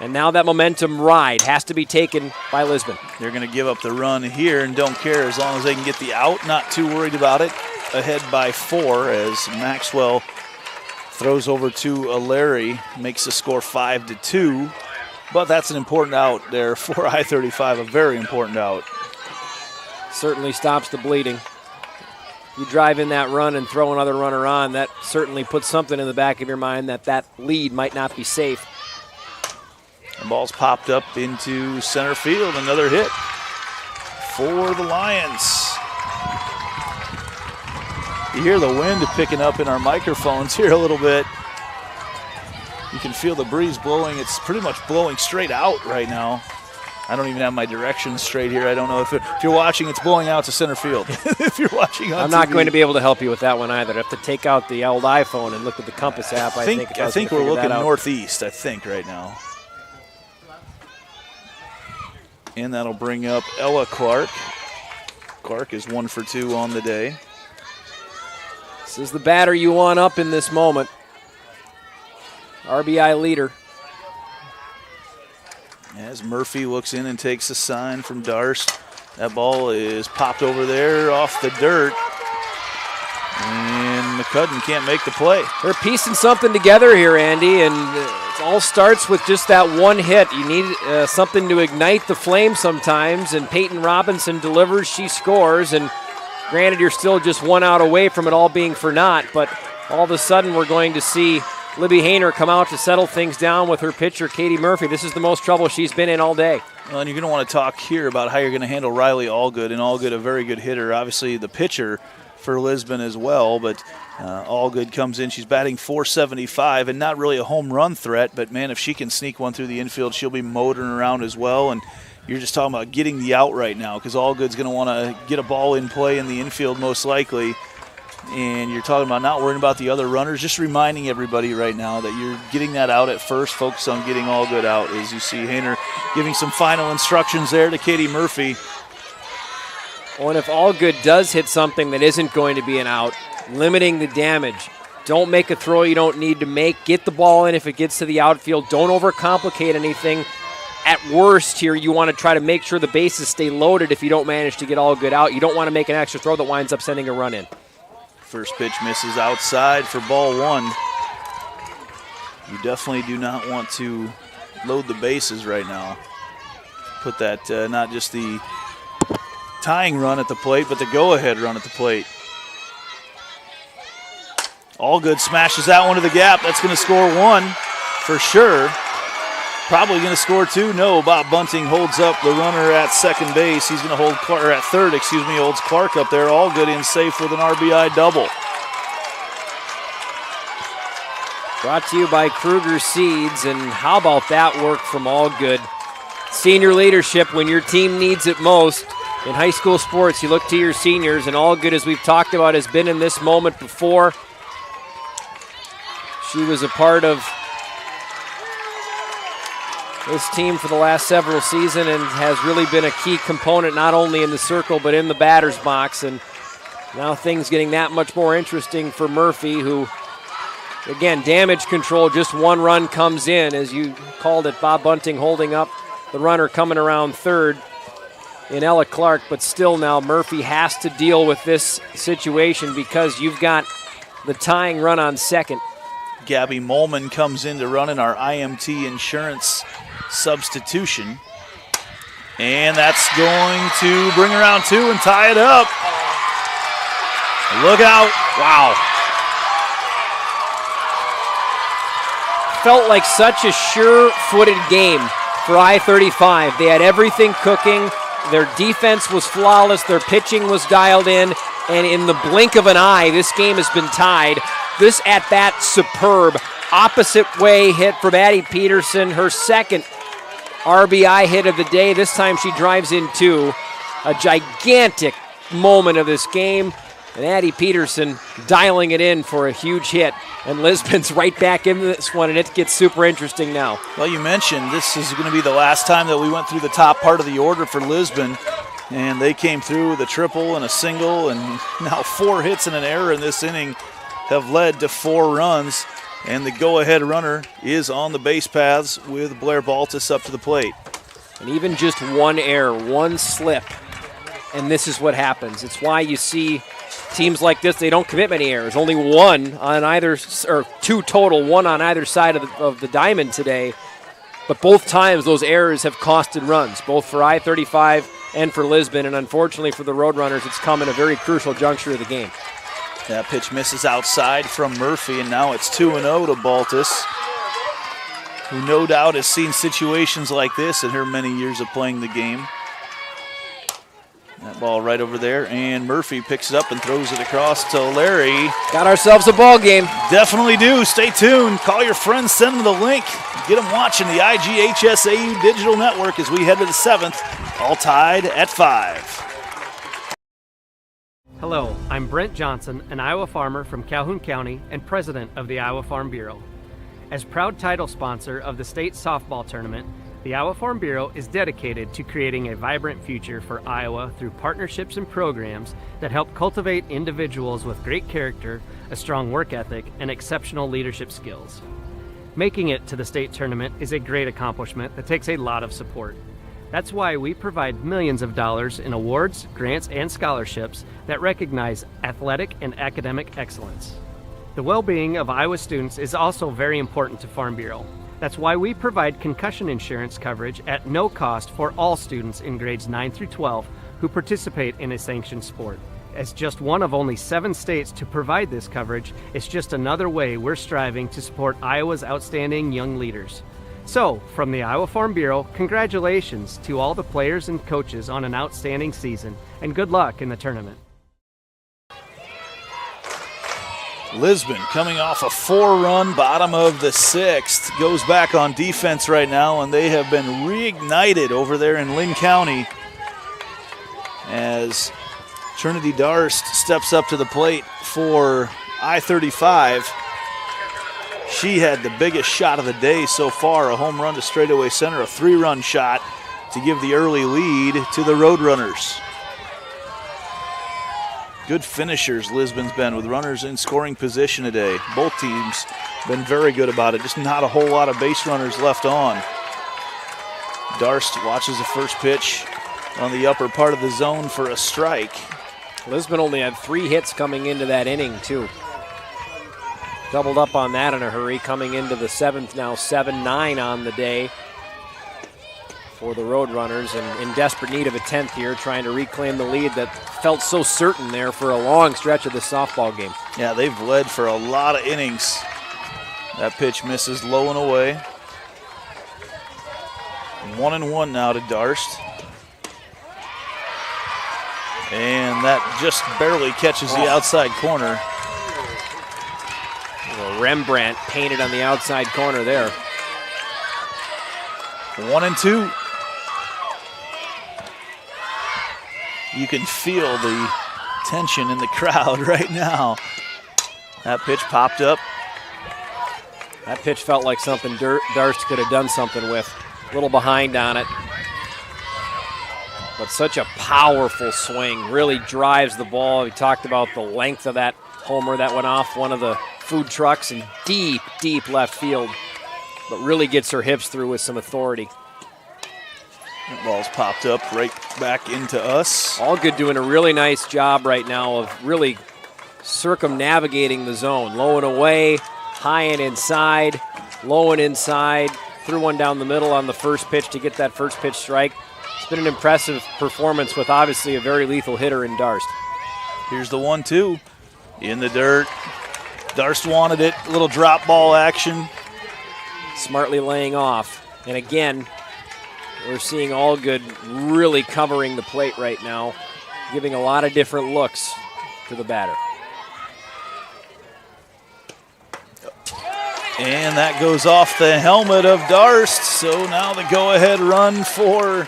And now that momentum ride has to be taken by Lisbon. They're going to give up the run here and don't care as long as they can get the out. Not too worried about it. Ahead by 4 as Maxwell throws over to Larry, makes the score 5-2. But that's an important out there for I-35, a very important out. Certainly stops the bleeding. You drive in that run and throw another runner on, that certainly puts something in the back of your mind that that lead might not be safe. The ball's popped up into center field, another hit for the Lions. You hear the wind picking up in our microphones here a little bit. You can feel the breeze blowing. It's pretty much blowing straight out right now. I don't even have my directions straight here. I don't know if you're watching, it's blowing out to center field. If you're watching on I'm TV. not going to be able to help you with that one either. I have to take out the old iPhone and look at the compass app. I think we're looking northeast, I think, right now. And that'll bring up Ella Clark. Clark is 1 for 2 on the day. This is the batter you want up in this moment. RBI leader. As Murphy looks in and takes a sign from Darst. That ball is popped over there off the dirt. And McCudden can't make the play. They're piecing something together here, Andy, and it all starts with just that one hit. You need something to ignite the flame sometimes, and Peyton Robinson delivers, she scores, and granted you're still just 1 out away from it all being for naught, but all of a sudden we're going to see Libby Hayner come out to settle things down with her pitcher, Katie Murphy. This is the most trouble she's been in all day. Well, and you're going to want to talk here about how you're going to handle Riley Allgood, and Allgood a very good hitter. Obviously the pitcher for Lisbon as well, but Allgood comes in. She's batting .475 and not really a home run threat, but man, if she can sneak one through the infield, she'll be motoring around as well. And you're just talking about getting the out right now because Allgood's going to want to get a ball in play in the infield most likely. and you're talking about not worrying about the other runners, just reminding everybody right now that you're getting that out at first. Focus on getting all good out, as you see Hayner giving some final instructions there to Katie Murphy. Well, and if all good does hit something that isn't going to be an out, limiting the damage. Don't make a throw you don't need to make. Get the ball in if it gets to the outfield. Don't overcomplicate anything. At worst here, you want to try to make sure the bases stay loaded if you don't manage to get all good out. You don't want to make an extra throw that winds up sending a run in. First pitch misses outside for ball one. You definitely do not want to load the bases right now. Put that, not just the tying run at the plate, but the go-ahead run at the plate. All good smashes that one to the gap. That's going to score one for sure. Probably going to score two. No, Bob Bunting holds up the runner at second base. He's going to hold Clark, or at third, excuse me, holds Clark up there. All good and safe with an RBI double. Brought to you by Kruger Seeds, and how about that work from All Good? Senior leadership when your team needs it most. In high school sports, you look to your seniors, and All Good, as we've talked about, has been in this moment before. She was a part of this team for the last several seasons and has really been a key component not only in the circle but in the batter's box. And now things getting that much more interesting for Murphy, who, again, damage control, just one run comes in, as you called it, Bob Bunting holding up the runner coming around third in Ella Clark. But still now Murphy has to deal with this situation because you've got the tying run on second. Gabby Molman comes in to run in our IMT insurance substitution. And that's going to bring around two and tie it up. Look out. Wow. Felt like such a sure-footed game for I-35. They had everything cooking. Their defense was flawless. Their pitching was dialed in. And in the blink of an eye, this game has been tied. This at-bat, superb. Opposite way hit from Addie Peterson, her second RBI hit of the day. This time she drives in two. A gigantic moment of this game. And Addie Peterson dialing it in for a huge hit. And Lisbon's right back into this one, and it gets super interesting now. Well, you mentioned this is going to be the last time that we went through the top part of the order for Lisbon. And they came through with a triple and a single, and now 4 hits and an error in this inning have led to 4 runs. And the go-ahead runner is on the base paths with Blair Baltus up to the plate. And even just one error, one slip, and this is what happens. It's why you see teams like this, they don't commit many errors. Only one on either, or 2 total, one on either side of the diamond today. But both times those errors have costed runs, both for I-35 and for Lisbon. And unfortunately for the Roadrunners, it's come in a very crucial juncture of the game. That pitch misses outside from Murphy, and now it's 2-0 to Baltus, who no doubt has seen situations like this in her many years of playing the game. That ball right over there, and Murphy picks it up and throws it across to Larry. Got ourselves a ball game. Definitely do. Stay tuned. Call your friends, send them the link. Get them watching the IGHSAU Digital Network as we head to the 7th, all tied at 5. Hello, I'm Brent Johnson, an Iowa farmer from Calhoun County and president of the Iowa Farm Bureau. As proud title sponsor of the state softball tournament, the Iowa Farm Bureau is dedicated to creating a vibrant future for Iowa through partnerships and programs that help cultivate individuals with great character, a strong work ethic, and exceptional leadership skills. Making it to the state tournament is a great accomplishment that takes a lot of support. That's why we provide millions of dollars in awards, grants, and scholarships that recognize athletic and academic excellence. The well-being of Iowa students is also very important to Farm Bureau. That's why we provide concussion insurance coverage at no cost for all students in grades 9 through 12 who participate in a sanctioned sport. As just one of only 7 states to provide this coverage, it's just another way we're striving to support Iowa's outstanding young leaders. So, from the Iowa Farm Bureau, congratulations to all the players and coaches on an outstanding season, and good luck in the tournament. Lisbon coming off a 4-run bottom of the 6th, goes back on defense right now, and they have been reignited over there in Lynn County as Trinity Darst steps up to the plate for I-35. She had the biggest shot of the day so far, a home run to straightaway center, a 3-run shot to give the early lead to the Roadrunners. Good finishers Lisbon's been with runners in scoring position today. Both teams been very good about it, just not a whole lot of base runners left on. Darst watches the first pitch on the upper part of the zone for a strike. Lisbon only had 3 hits coming into that inning, too. Doubled up on that in a hurry, coming into the 7th, now 7-9 on the day for the Roadrunners, and in desperate need of a 10th here, trying to reclaim the lead that felt so certain there for a long stretch of this softball game. Yeah, they've led for a lot of innings. That pitch misses low and away. 1-1 now to Darst. And that just barely catches the outside corner. Rembrandt painted on the outside corner there. 1-2. You can feel the tension in the crowd right now. That pitch popped up. That pitch felt like something Darst could have done something with. A little behind on it. But such a powerful swing. Really drives the ball. We talked about the length of that homer that went off one of the food trucks in deep, deep left field. But really gets her hips through with some authority. That ball's popped up right back into us. Allgood doing a really nice job right now of really circumnavigating the zone. Low and away, high and inside, low and inside. Threw one down the middle on the first pitch to get that first pitch strike. It's been an impressive performance with obviously a very lethal hitter in Darst. Here's the 1-2 in the dirt. Darst wanted it, a little drop ball action. Smartly laying off. And again, we're seeing Allgood really covering the plate right now, giving a lot of different looks to the batter. And that goes off the helmet of Darst. So now the go-ahead run for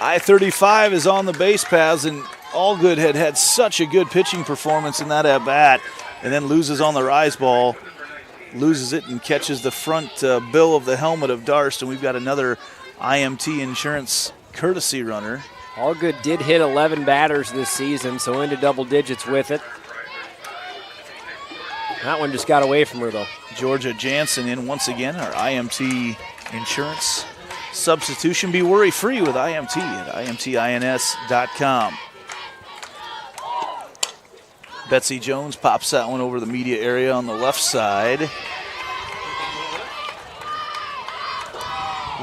I-35 is on the base paths, and Allgood had such a good pitching performance in that at-bat, and then loses on the rise ball, loses it and catches the front bill of the helmet of Darst, and we've got another IMT Insurance courtesy runner. Allgood did hit 11 batters this season, so into double digits with it. That one just got away from her, though. Georgia Jansen in once again, our IMT Insurance substitution. Be worry-free with IMT at imtins.com. Betsy Jones pops that one over the media area on the left side.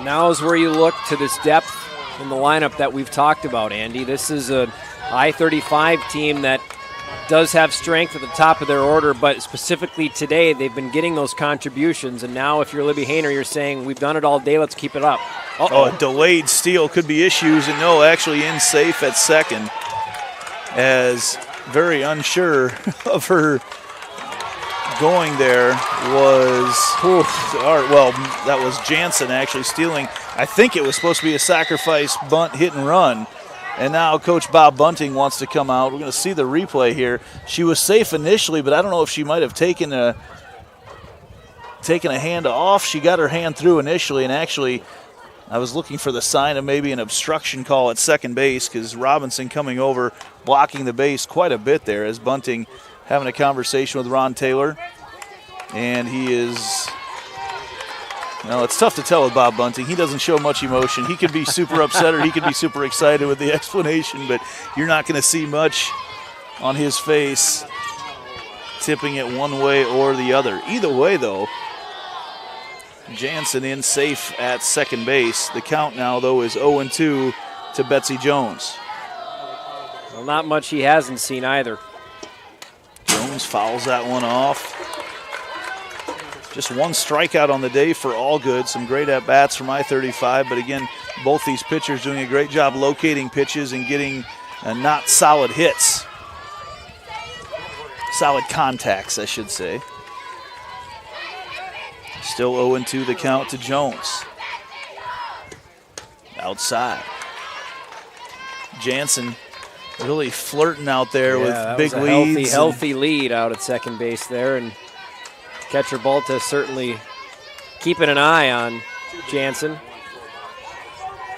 Now is where you look to this depth in the lineup that we've talked about, Andy. This is an I-35 team that does have strength at the top of their order, but specifically today, they've been getting those contributions, and now if you're Libby Hayner, you're saying, we've done it all day, let's keep it up. Oh, a delayed steal could be issues, and no, actually in safe at second, as very unsure of her going there was, that was Jansen actually stealing. I think it was supposed to be a sacrifice bunt, hit and run. And now Coach Bob Bunting wants to come out. We're going to see the replay here. She was safe initially, but I don't know if she might have taken a hand off. She got her hand through initially, and actually I was looking for the sign of maybe an obstruction call at second base because Robinson coming over, blocking the base quite a bit there as Bunting having a conversation with Ron Taylor. And he is... Well, it's tough to tell with Bob Bunting. He doesn't show much emotion. He could be super upset or he could be super excited with the explanation, but you're not going to see much on his face tipping it one way or the other. Either way, though, Jansen in safe at second base. The count now, though, is 0-2 to Betsy Jones. Well, not much he hasn't seen either. Jones fouls that one off. Just one strikeout on the day for Allgood. Some great at-bats from I-35, but again, both these pitchers doing a great job locating pitches and getting not solid hits. Solid contacts, I should say. Still 0-2 the count to Jones. Outside. Jansen really flirting out there with big was a leads. Healthy lead out at second base there, and catcher Balta certainly keeping an eye on Jansen.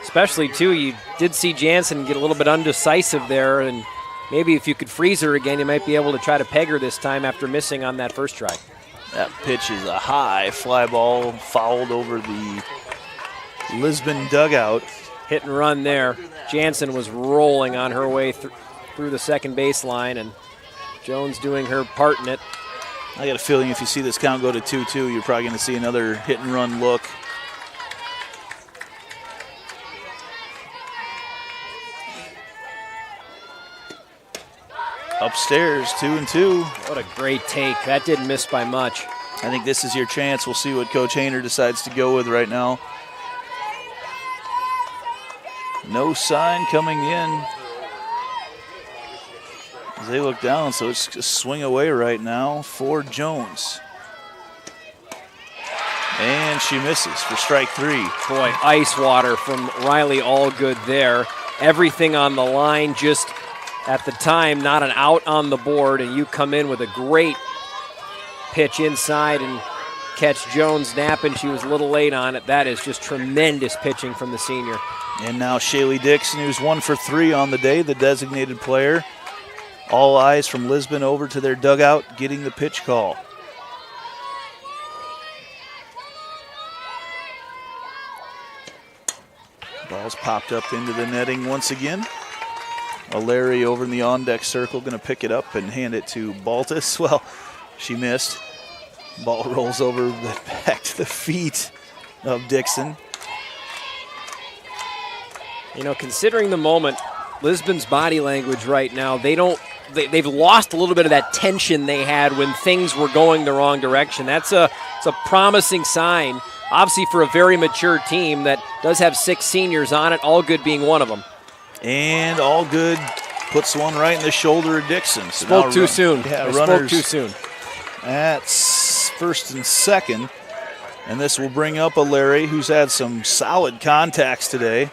Especially, too, you did see Jansen get a little bit undecisive there, and maybe if you could freeze her again, you might be able to try to peg her this time after missing on that first try. That pitch is a high fly ball, fouled over the Lisbon dugout. Hit and run there. Jansen was rolling on her way through the second baseline, and Jones doing her part in it. I got a feeling if you see this count go to 2-2, you're probably going to see another hit and run look. Upstairs, 2-2. What a great take. That didn't miss by much. I think this is your chance. We'll see what Coach Hayner decides to go with right now. No sign coming in as they look down, so it's a swing away right now for Jones. And she misses for strike 3. Boy, ice water from Riley Allgood there. Everything on the line, just at the time, not an out on the board, and you come in with a great pitch inside and catch Jones napping. She was a little late on it. That is just tremendous pitching from the senior. And now Shaylee Dixon, who's 1 for 3 on the day, the designated player. All eyes from Lisbon over to their dugout, getting the pitch call. Ball's popped up into the netting once again. Larry over in the on-deck circle, going to pick it up and hand it to Baltus. Well, she missed. Ball rolls over back to the feet of Dixon. You know, considering the moment, Lisbon's body language right now, they've lost a little bit of that tension they had when things were going the wrong direction. It's a promising sign, obviously, for a very mature team that does have 6 seniors on it, Allgood being one of them. And Allgood puts one right in the shoulder of Dixon. So spoke too soon. Yeah, spoke too soon. That's first and second. And this will bring up a Larry who's had some solid contacts today.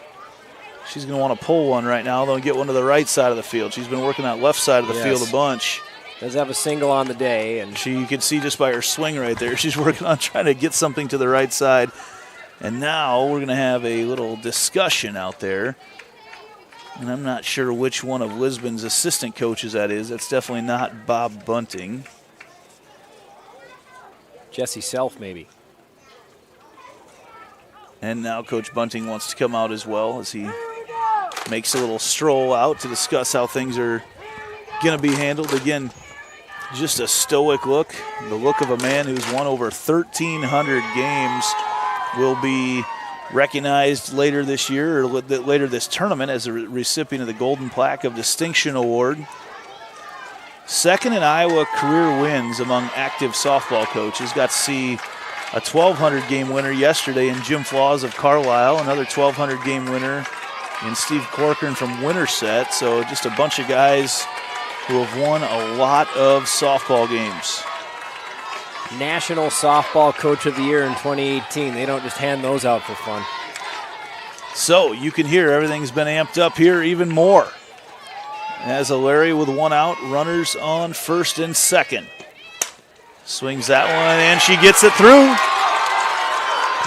She's going to want to pull one right now, though, and get one to the right side of the field. She's been working that left side of the field a bunch. Does have a single on the day. And you can see just by her swing right there, she's working on trying to get something to the right side. And now we're going to have a little discussion out there. And I'm not sure which one of Lisbon's assistant coaches that is. That's definitely not Bob Bunting. Jesse Self, maybe. And now Coach Bunting wants to come out as well as he makes a little stroll out to discuss how things are going to be handled. Again, just a stoic look. The look of a man who's won over 1,300 games, will be recognized later this year, or later this tournament, as a recipient of the Golden Plaque of Distinction Award. Second in Iowa career wins among active softball coaches. Got to see a 1,200 game winner yesterday in Jim Flaws of Carlisle, another 1,200 game winner in Steve Corcoran from Winterset. So just a bunch of guys who have won a lot of softball games. National Softball Coach of the Year in 2018. They don't just hand those out for fun. So you can hear everything's been amped up here even more. As a Larry with one out, runners on first and second. Swings that one, and she gets it through.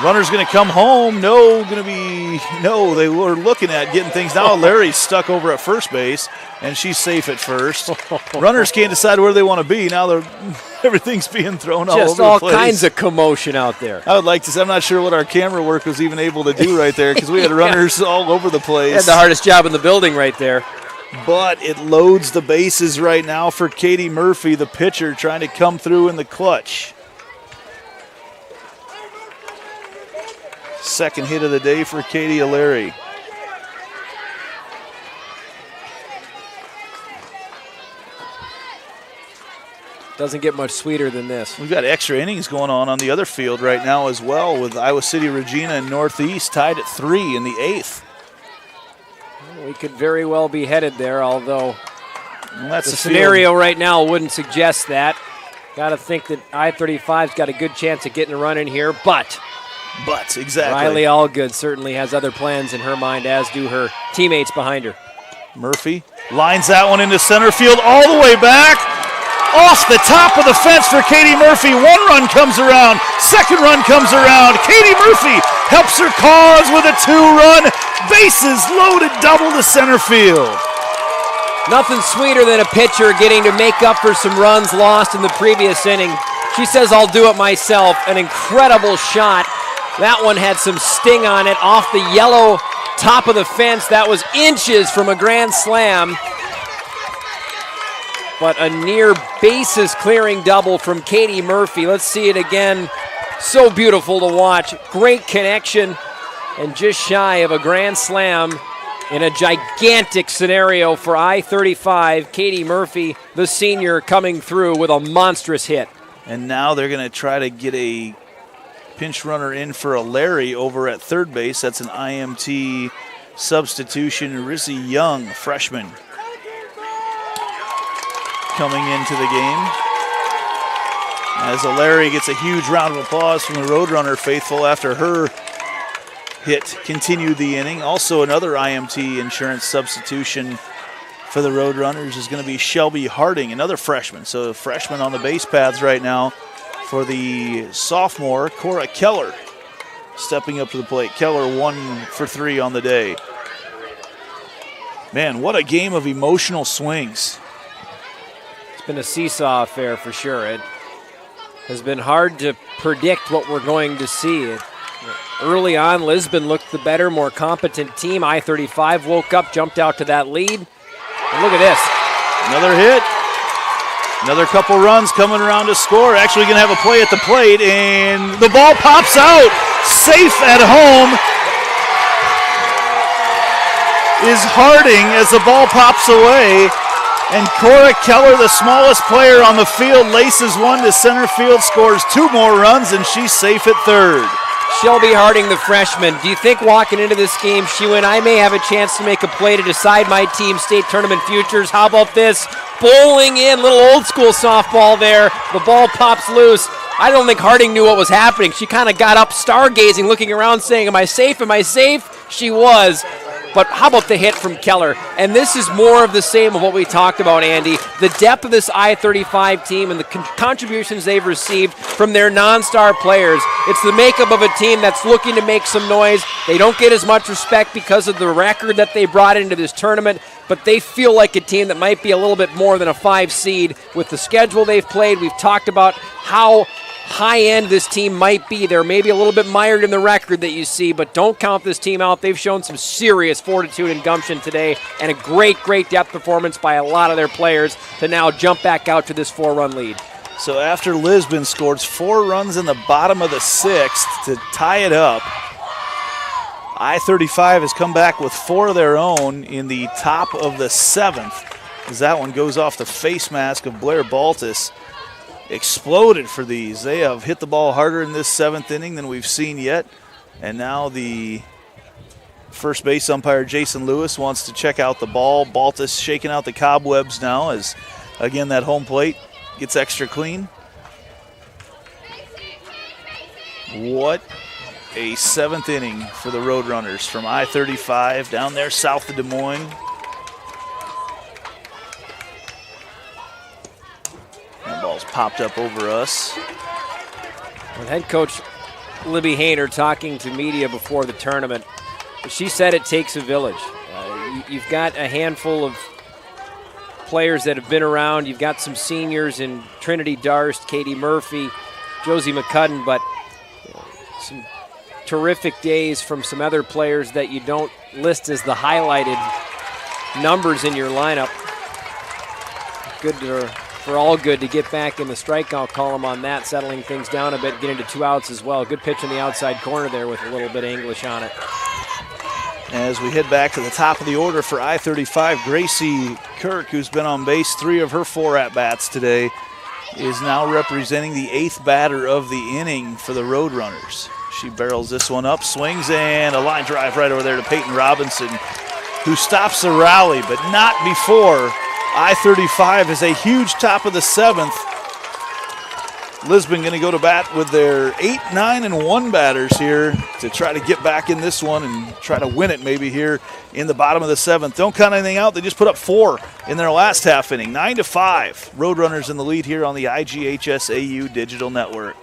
Runner's going to come home. No, they were looking at getting things. Now Larry's stuck over at first base, and she's safe at first. Runners can't decide where they want to be. Now everything's being thrown all over the place. Just all kinds of commotion out there. I would like to say, I'm not sure what our camera work was even able to do right there, because we had runners all over the place. Had the hardest job in the building right there. But it loads the bases right now for Katie Murphy, the pitcher, trying to come through in the clutch. Second hit of the day for Katie O'Leary. Doesn't get much sweeter than this. We've got extra innings going on the other field right now as well, with Iowa City Regina and Northeast tied at 3 in the 8th. We could very well be headed there, although that's the scenario right now wouldn't suggest that. Got to think that I-35's got a good chance of getting a run in here, but exactly. Riley Allgood certainly has other plans in her mind, as do her teammates behind her. Murphy lines that one into center field all the way back. Off the top of the fence for Katie Murphy. One run comes around. Second run comes around. Katie Murphy helps her cause with a 2-run. Bases loaded double to center field. Nothing sweeter than a pitcher getting to make up for some runs lost in the previous inning. She says, I'll do it myself. An incredible shot. That one had some sting on it off the yellow top of the fence. That was inches from a grand slam. But a near bases clearing double from Katie Murphy. Let's see it again. So beautiful to watch. Great connection and just shy of a grand slam in a gigantic scenario for I-35. Katie Murphy, the senior, coming through with a monstrous hit. And now they're going to try to get a pinch runner in for a Larry over at third base. That's an IMT substitution. Rizzy Young, freshman, coming into the game. As Larry gets a huge round of applause from the Roadrunner faithful after her hit continued the inning. Also another IMT insurance substitution for the Roadrunners is going to be Shelby Harding, another freshman. So freshman on the base paths right now for the sophomore, Cora Keller, stepping up to the plate. Keller 1 for 3 on the day. Man, what a game of emotional swings. It's been a seesaw affair for sure. It has been hard to predict what we're going to see. Early on, Lisbon looked the better, more competent team. I-35 woke up, jumped out to that lead. And look at this. Another hit. Another couple runs coming around to score. Actually going to have a play at the plate, and the ball pops out. Safe at home is Harding as the ball pops away. And Cora Keller, the smallest player on the field, laces one to center field, scores 2 more runs, and she's safe at third. Shelby Harding, the freshman. Do you think walking into this game, she went, I may have a chance to make a play to decide my team's state tournament futures? How about this? Bowling in, little old school softball there. The ball pops loose. I don't think Harding knew what was happening. She kind of got up stargazing, looking around saying, am I safe? Am I safe? She was. But how about the hit from Keller? And this is more of the same of what we talked about, Andy. The depth of this I-35 team and the contributions they've received from their non-star players. It's the makeup of a team that's looking to make some noise. They don't get as much respect because of the record that they brought into this tournament, but they feel like a team that might be a little bit more than a 5 seed with the schedule they've played. We've talked about how high-end this team might be. They're maybe a little bit mired in the record that you see, but don't count this team out. They've shown some serious fortitude and gumption today, and a great depth performance by a lot of their players to now jump back out to this 4-run lead. So after Lisbon scores 4 runs in the bottom of the 6th to tie it up, I-35 has come back with 4 of their own in the top of the 7th, as that one goes off the face mask of Blair Baltus. Exploded for these. They have hit the ball harder in this 7th inning than we've seen yet. And now the first base umpire, Jason Lewis, wants to check out the ball. Baltus shaking out the cobwebs now as, again, that home plate gets extra clean. What a 7th inning for the Roadrunners from I-35 down there south of Des Moines. That ball's popped up over us. With head coach Libby Hayner talking to media before the tournament, she said it takes a village. You've got a handful of players that have been around. You've got some seniors in Trinity Darst, Katie Murphy, Josie McCudden, but some terrific days from some other players that you don't list as the highlighted numbers in your lineup. Good for all good to get back in the strikeout column on that, settling things down a bit, get into 2 outs as well. Good pitch in the outside corner there with a little bit of English on it. As we head back to the top of the order for I-35, Gracie Kirk, who's been on base 3 of her 4 at-bats today, is now representing the 8th batter of the inning for the Roadrunners. She barrels this one up, swings, and a line drive right over there to Peyton Robinson, who stops the rally, but not before I-35 is a huge top of the 7th. Lisbon going to go to bat with their 8, 9, and 1 batters here to try to get back in this one and try to win it maybe here in the bottom of the 7th. Don't count anything out. They just put up 4 in their last half inning. 9-5. Roadrunners in the lead here on the IGHSAU Digital Network.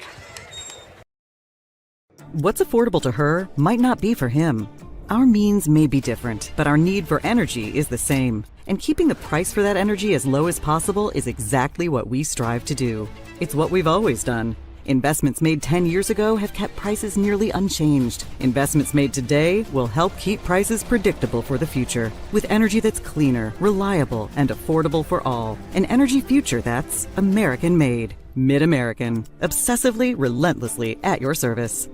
What's affordable to her might not be for him. Our means may be different, but our need for energy is the same. And keeping the price for that energy as low as possible is exactly what we strive to do. It's what we've always done. Investments made 10 years ago have kept prices nearly unchanged. Investments made today will help keep prices predictable for the future. With energy that's cleaner, reliable, and affordable for all. An energy future that's American-made. Mid-American. Obsessively, relentlessly at your service.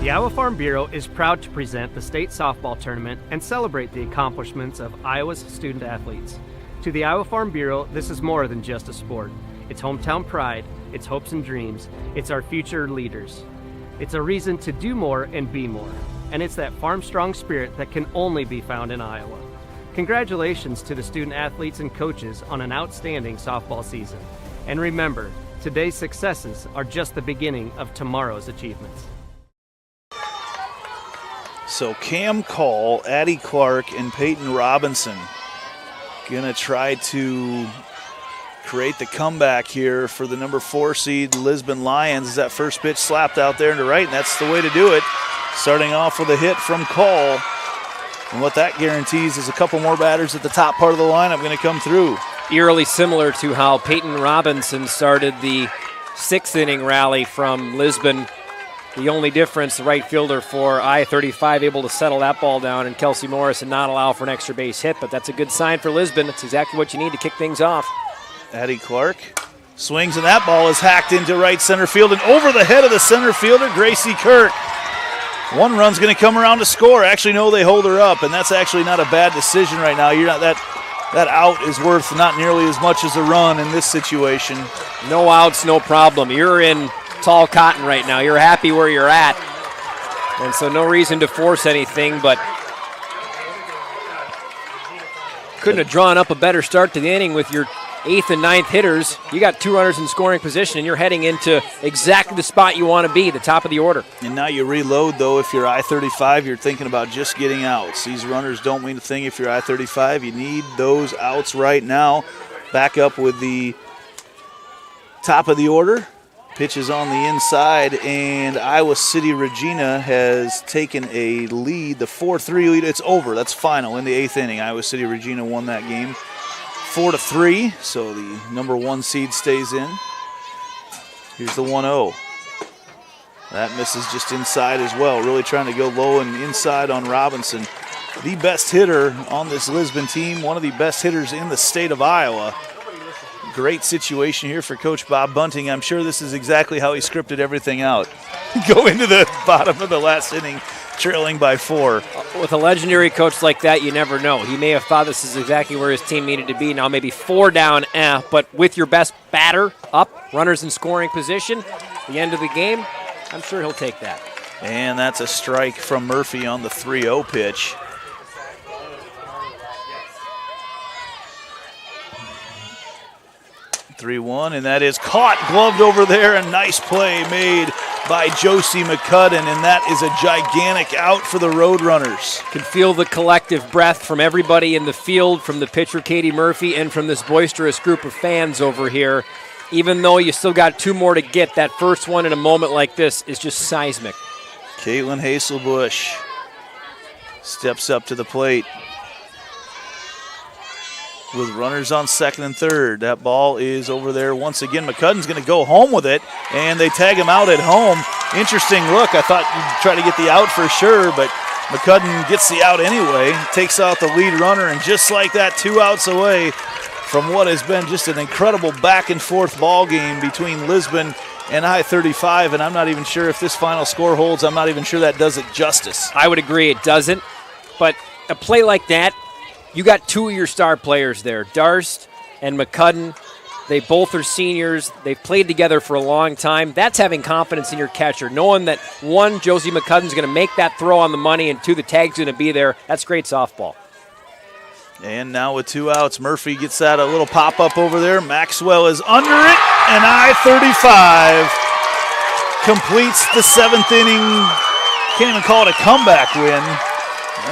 The Iowa Farm Bureau is proud to present the state softball tournament and celebrate the accomplishments of Iowa's student athletes. To the Iowa Farm Bureau, this is more than just a sport. It's hometown pride, it's hopes and dreams, it's our future leaders. It's a reason to do more and be more. And it's that farm-strong spirit that can only be found in Iowa. Congratulations to the student athletes and coaches on an outstanding softball season. And remember, today's successes are just the beginning of tomorrow's achievements. So Cam Call, Addie Clark, and Peyton Robinson gonna try to create the comeback here for the number 4 seed Lisbon Lions. As that first pitch slapped out there to right, and that's the way to do it. Starting off with a hit from Call. And what that guarantees is a couple more batters at the top part of the lineup going to come through. Eerily similar to how Peyton Robinson started the 6th inning rally from Lisbon. The only difference, the right fielder for I-35 able to settle that ball down, and Kelsey Morris and not allow for an extra base hit, but that's a good sign for Lisbon. That's exactly what you need to kick things off. Addie Clark swings, and that ball is hacked into right center field and over the head of the center fielder, Gracie Kirk. 1 run's going to come around to score. Actually, no, they hold her up, and that's actually not a bad decision right now. You're not that out is worth not nearly as much as a run in this situation. No outs, no problem. You're in tall cotton right now. You're happy where you're at, and so no reason to force anything, but couldn't have drawn up a better start to the inning with your 8th and 9th hitters. You got 2 runners in scoring position, and you're heading into exactly the spot you want to be, the top of the order. And now you reload, though. If you're I-35, you're thinking about just getting outs. These runners don't mean a thing if you're I-35. You need those outs right now. Back up with the top of the order. Pitch is on the inside, and Iowa City Regina has taken a lead, the 4-3 lead. It's over. That's final in the 8th inning. Iowa City Regina won that game 4-3, so the number 1 seed stays in. Here's the 1-0. That misses just inside as well. Really trying to go low and inside on Robinson. The best hitter on this Lisbon team, one of the best hitters in the state of Iowa. Great situation here for Coach Bob Bunting. I'm sure this is exactly how he scripted everything out. Go into the bottom of the last inning, trailing by 4. With a legendary coach like that, you never know. He may have thought this is exactly where his team needed to be. Now maybe 4 down, but with your best batter up, runners in scoring position, the end of the game, I'm sure he'll take that. And that's a strike from Murphy on the 3-0 pitch. And that is caught, gloved over there. A nice play made by Josie McCudden, and that is a gigantic out for the Roadrunners. Can feel the collective breath from everybody in the field, from the pitcher Katie Murphy, and from this boisterous group of fans over here. Even though you still got 2 more to get, that first one in a moment like this is just seismic. Caitlin Haselbush steps up to the plate. With runners on 2nd and 3rd. That ball is over there once again. McCudden's going to go home with it, and they tag him out at home. Interesting look. I thought you'd try to get the out for sure, but McCudden gets the out anyway, takes out the lead runner, and just like that, 2 outs away from what has been just an incredible back-and-forth ball game between Lisbon and I-35, and I'm not even sure if this final score holds. I'm not even sure that does it justice. I would agree it doesn't, but a play like that, you got 2 of your star players there, Darst and McCudden. They both are seniors. They've played together for a long time. That's having confidence in your catcher, knowing that 1, Josie McCudden's going to make that throw on the money, and 2, the tag's going to be there. That's great softball. And now with 2 outs, Murphy gets that a little pop-up over there. Maxwell is under it, and I-35 completes the 7th inning. Can't even call it a comeback win,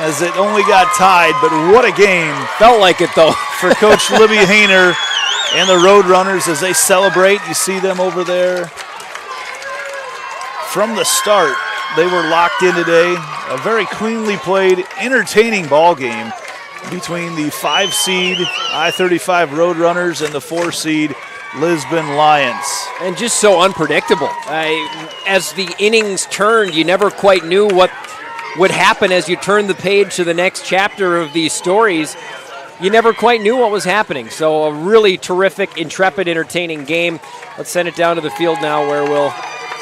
as it only got tied, but what a game. Felt like it, though. For Coach Libby Hayner and the Roadrunners as they celebrate. You see them over there. From the start, they were locked in today. A very cleanly played, entertaining ball game between the 5-seed I-35 Roadrunners and the 4-seed Lisbon Lions. And just so unpredictable. As the innings turned, you never quite knew what would happen as you turned the page to the next chapter of these stories. You never quite knew what was happening. So a really terrific, intrepid, entertaining game. Let's send it down to the field now where we'll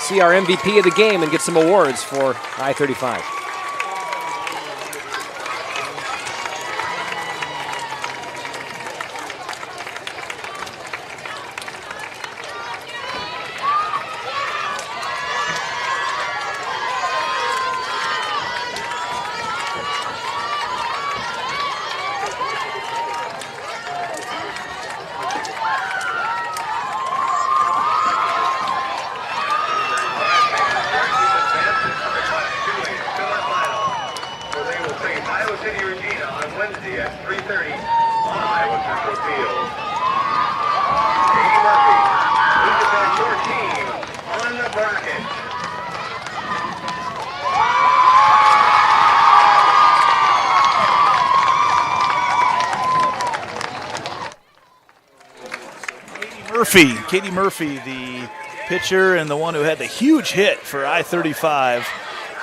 see our MVP of the game and get some awards for I-35. Katie Murphy, the pitcher and the one who had the huge hit for I-35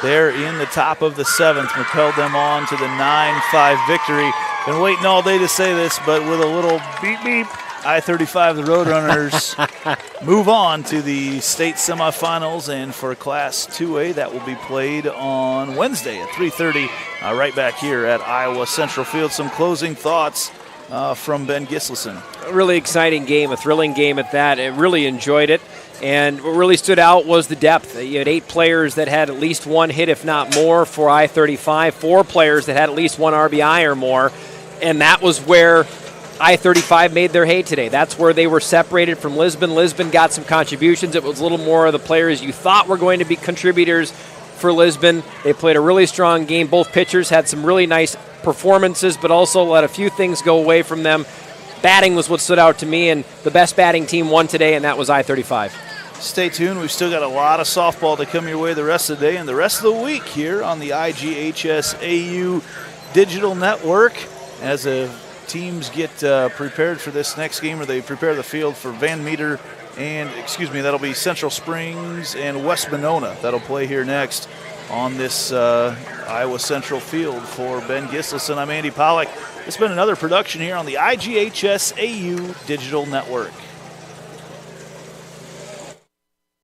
there in the top of the 7th, propelled them on to the 9-5 victory. Been waiting all day to say this, but with a little beep beep, I-35, the Roadrunners, move on to the state semifinals, and for Class 2A, that will be played on Wednesday at 3:30, right back here at Iowa Central Field. Some closing thoughts from Ben Gislason. A really exciting game, a thrilling game at that. I really enjoyed it. And what really stood out was the depth. You had 8 players that had at least 1 hit, if not more, for I-35, 4 players that had at least 1 RBI or more. And that was where I-35 made their hay today. That's where they were separated from Lisbon. Lisbon got some contributions. It was a little more of the players you thought were going to be contributors for Lisbon. They played a really strong game. Both pitchers had some really nice performances, but also let a few things go away from them. Batting was what stood out to me, and the best batting team won today, and that was I-35. Stay tuned. We've still got a lot of softball to come your way the rest of the day and the rest of the week here on the IGHSAU Digital Network as the teams get prepared for this next game, or they prepare the field for Van Meter and, that'll be Central Springs and West Monona. That'll play here next on this Iowa Central field. For Ben Gislason, I'm Andy Pollack. It's been another production here on the IGHSAU Digital Network.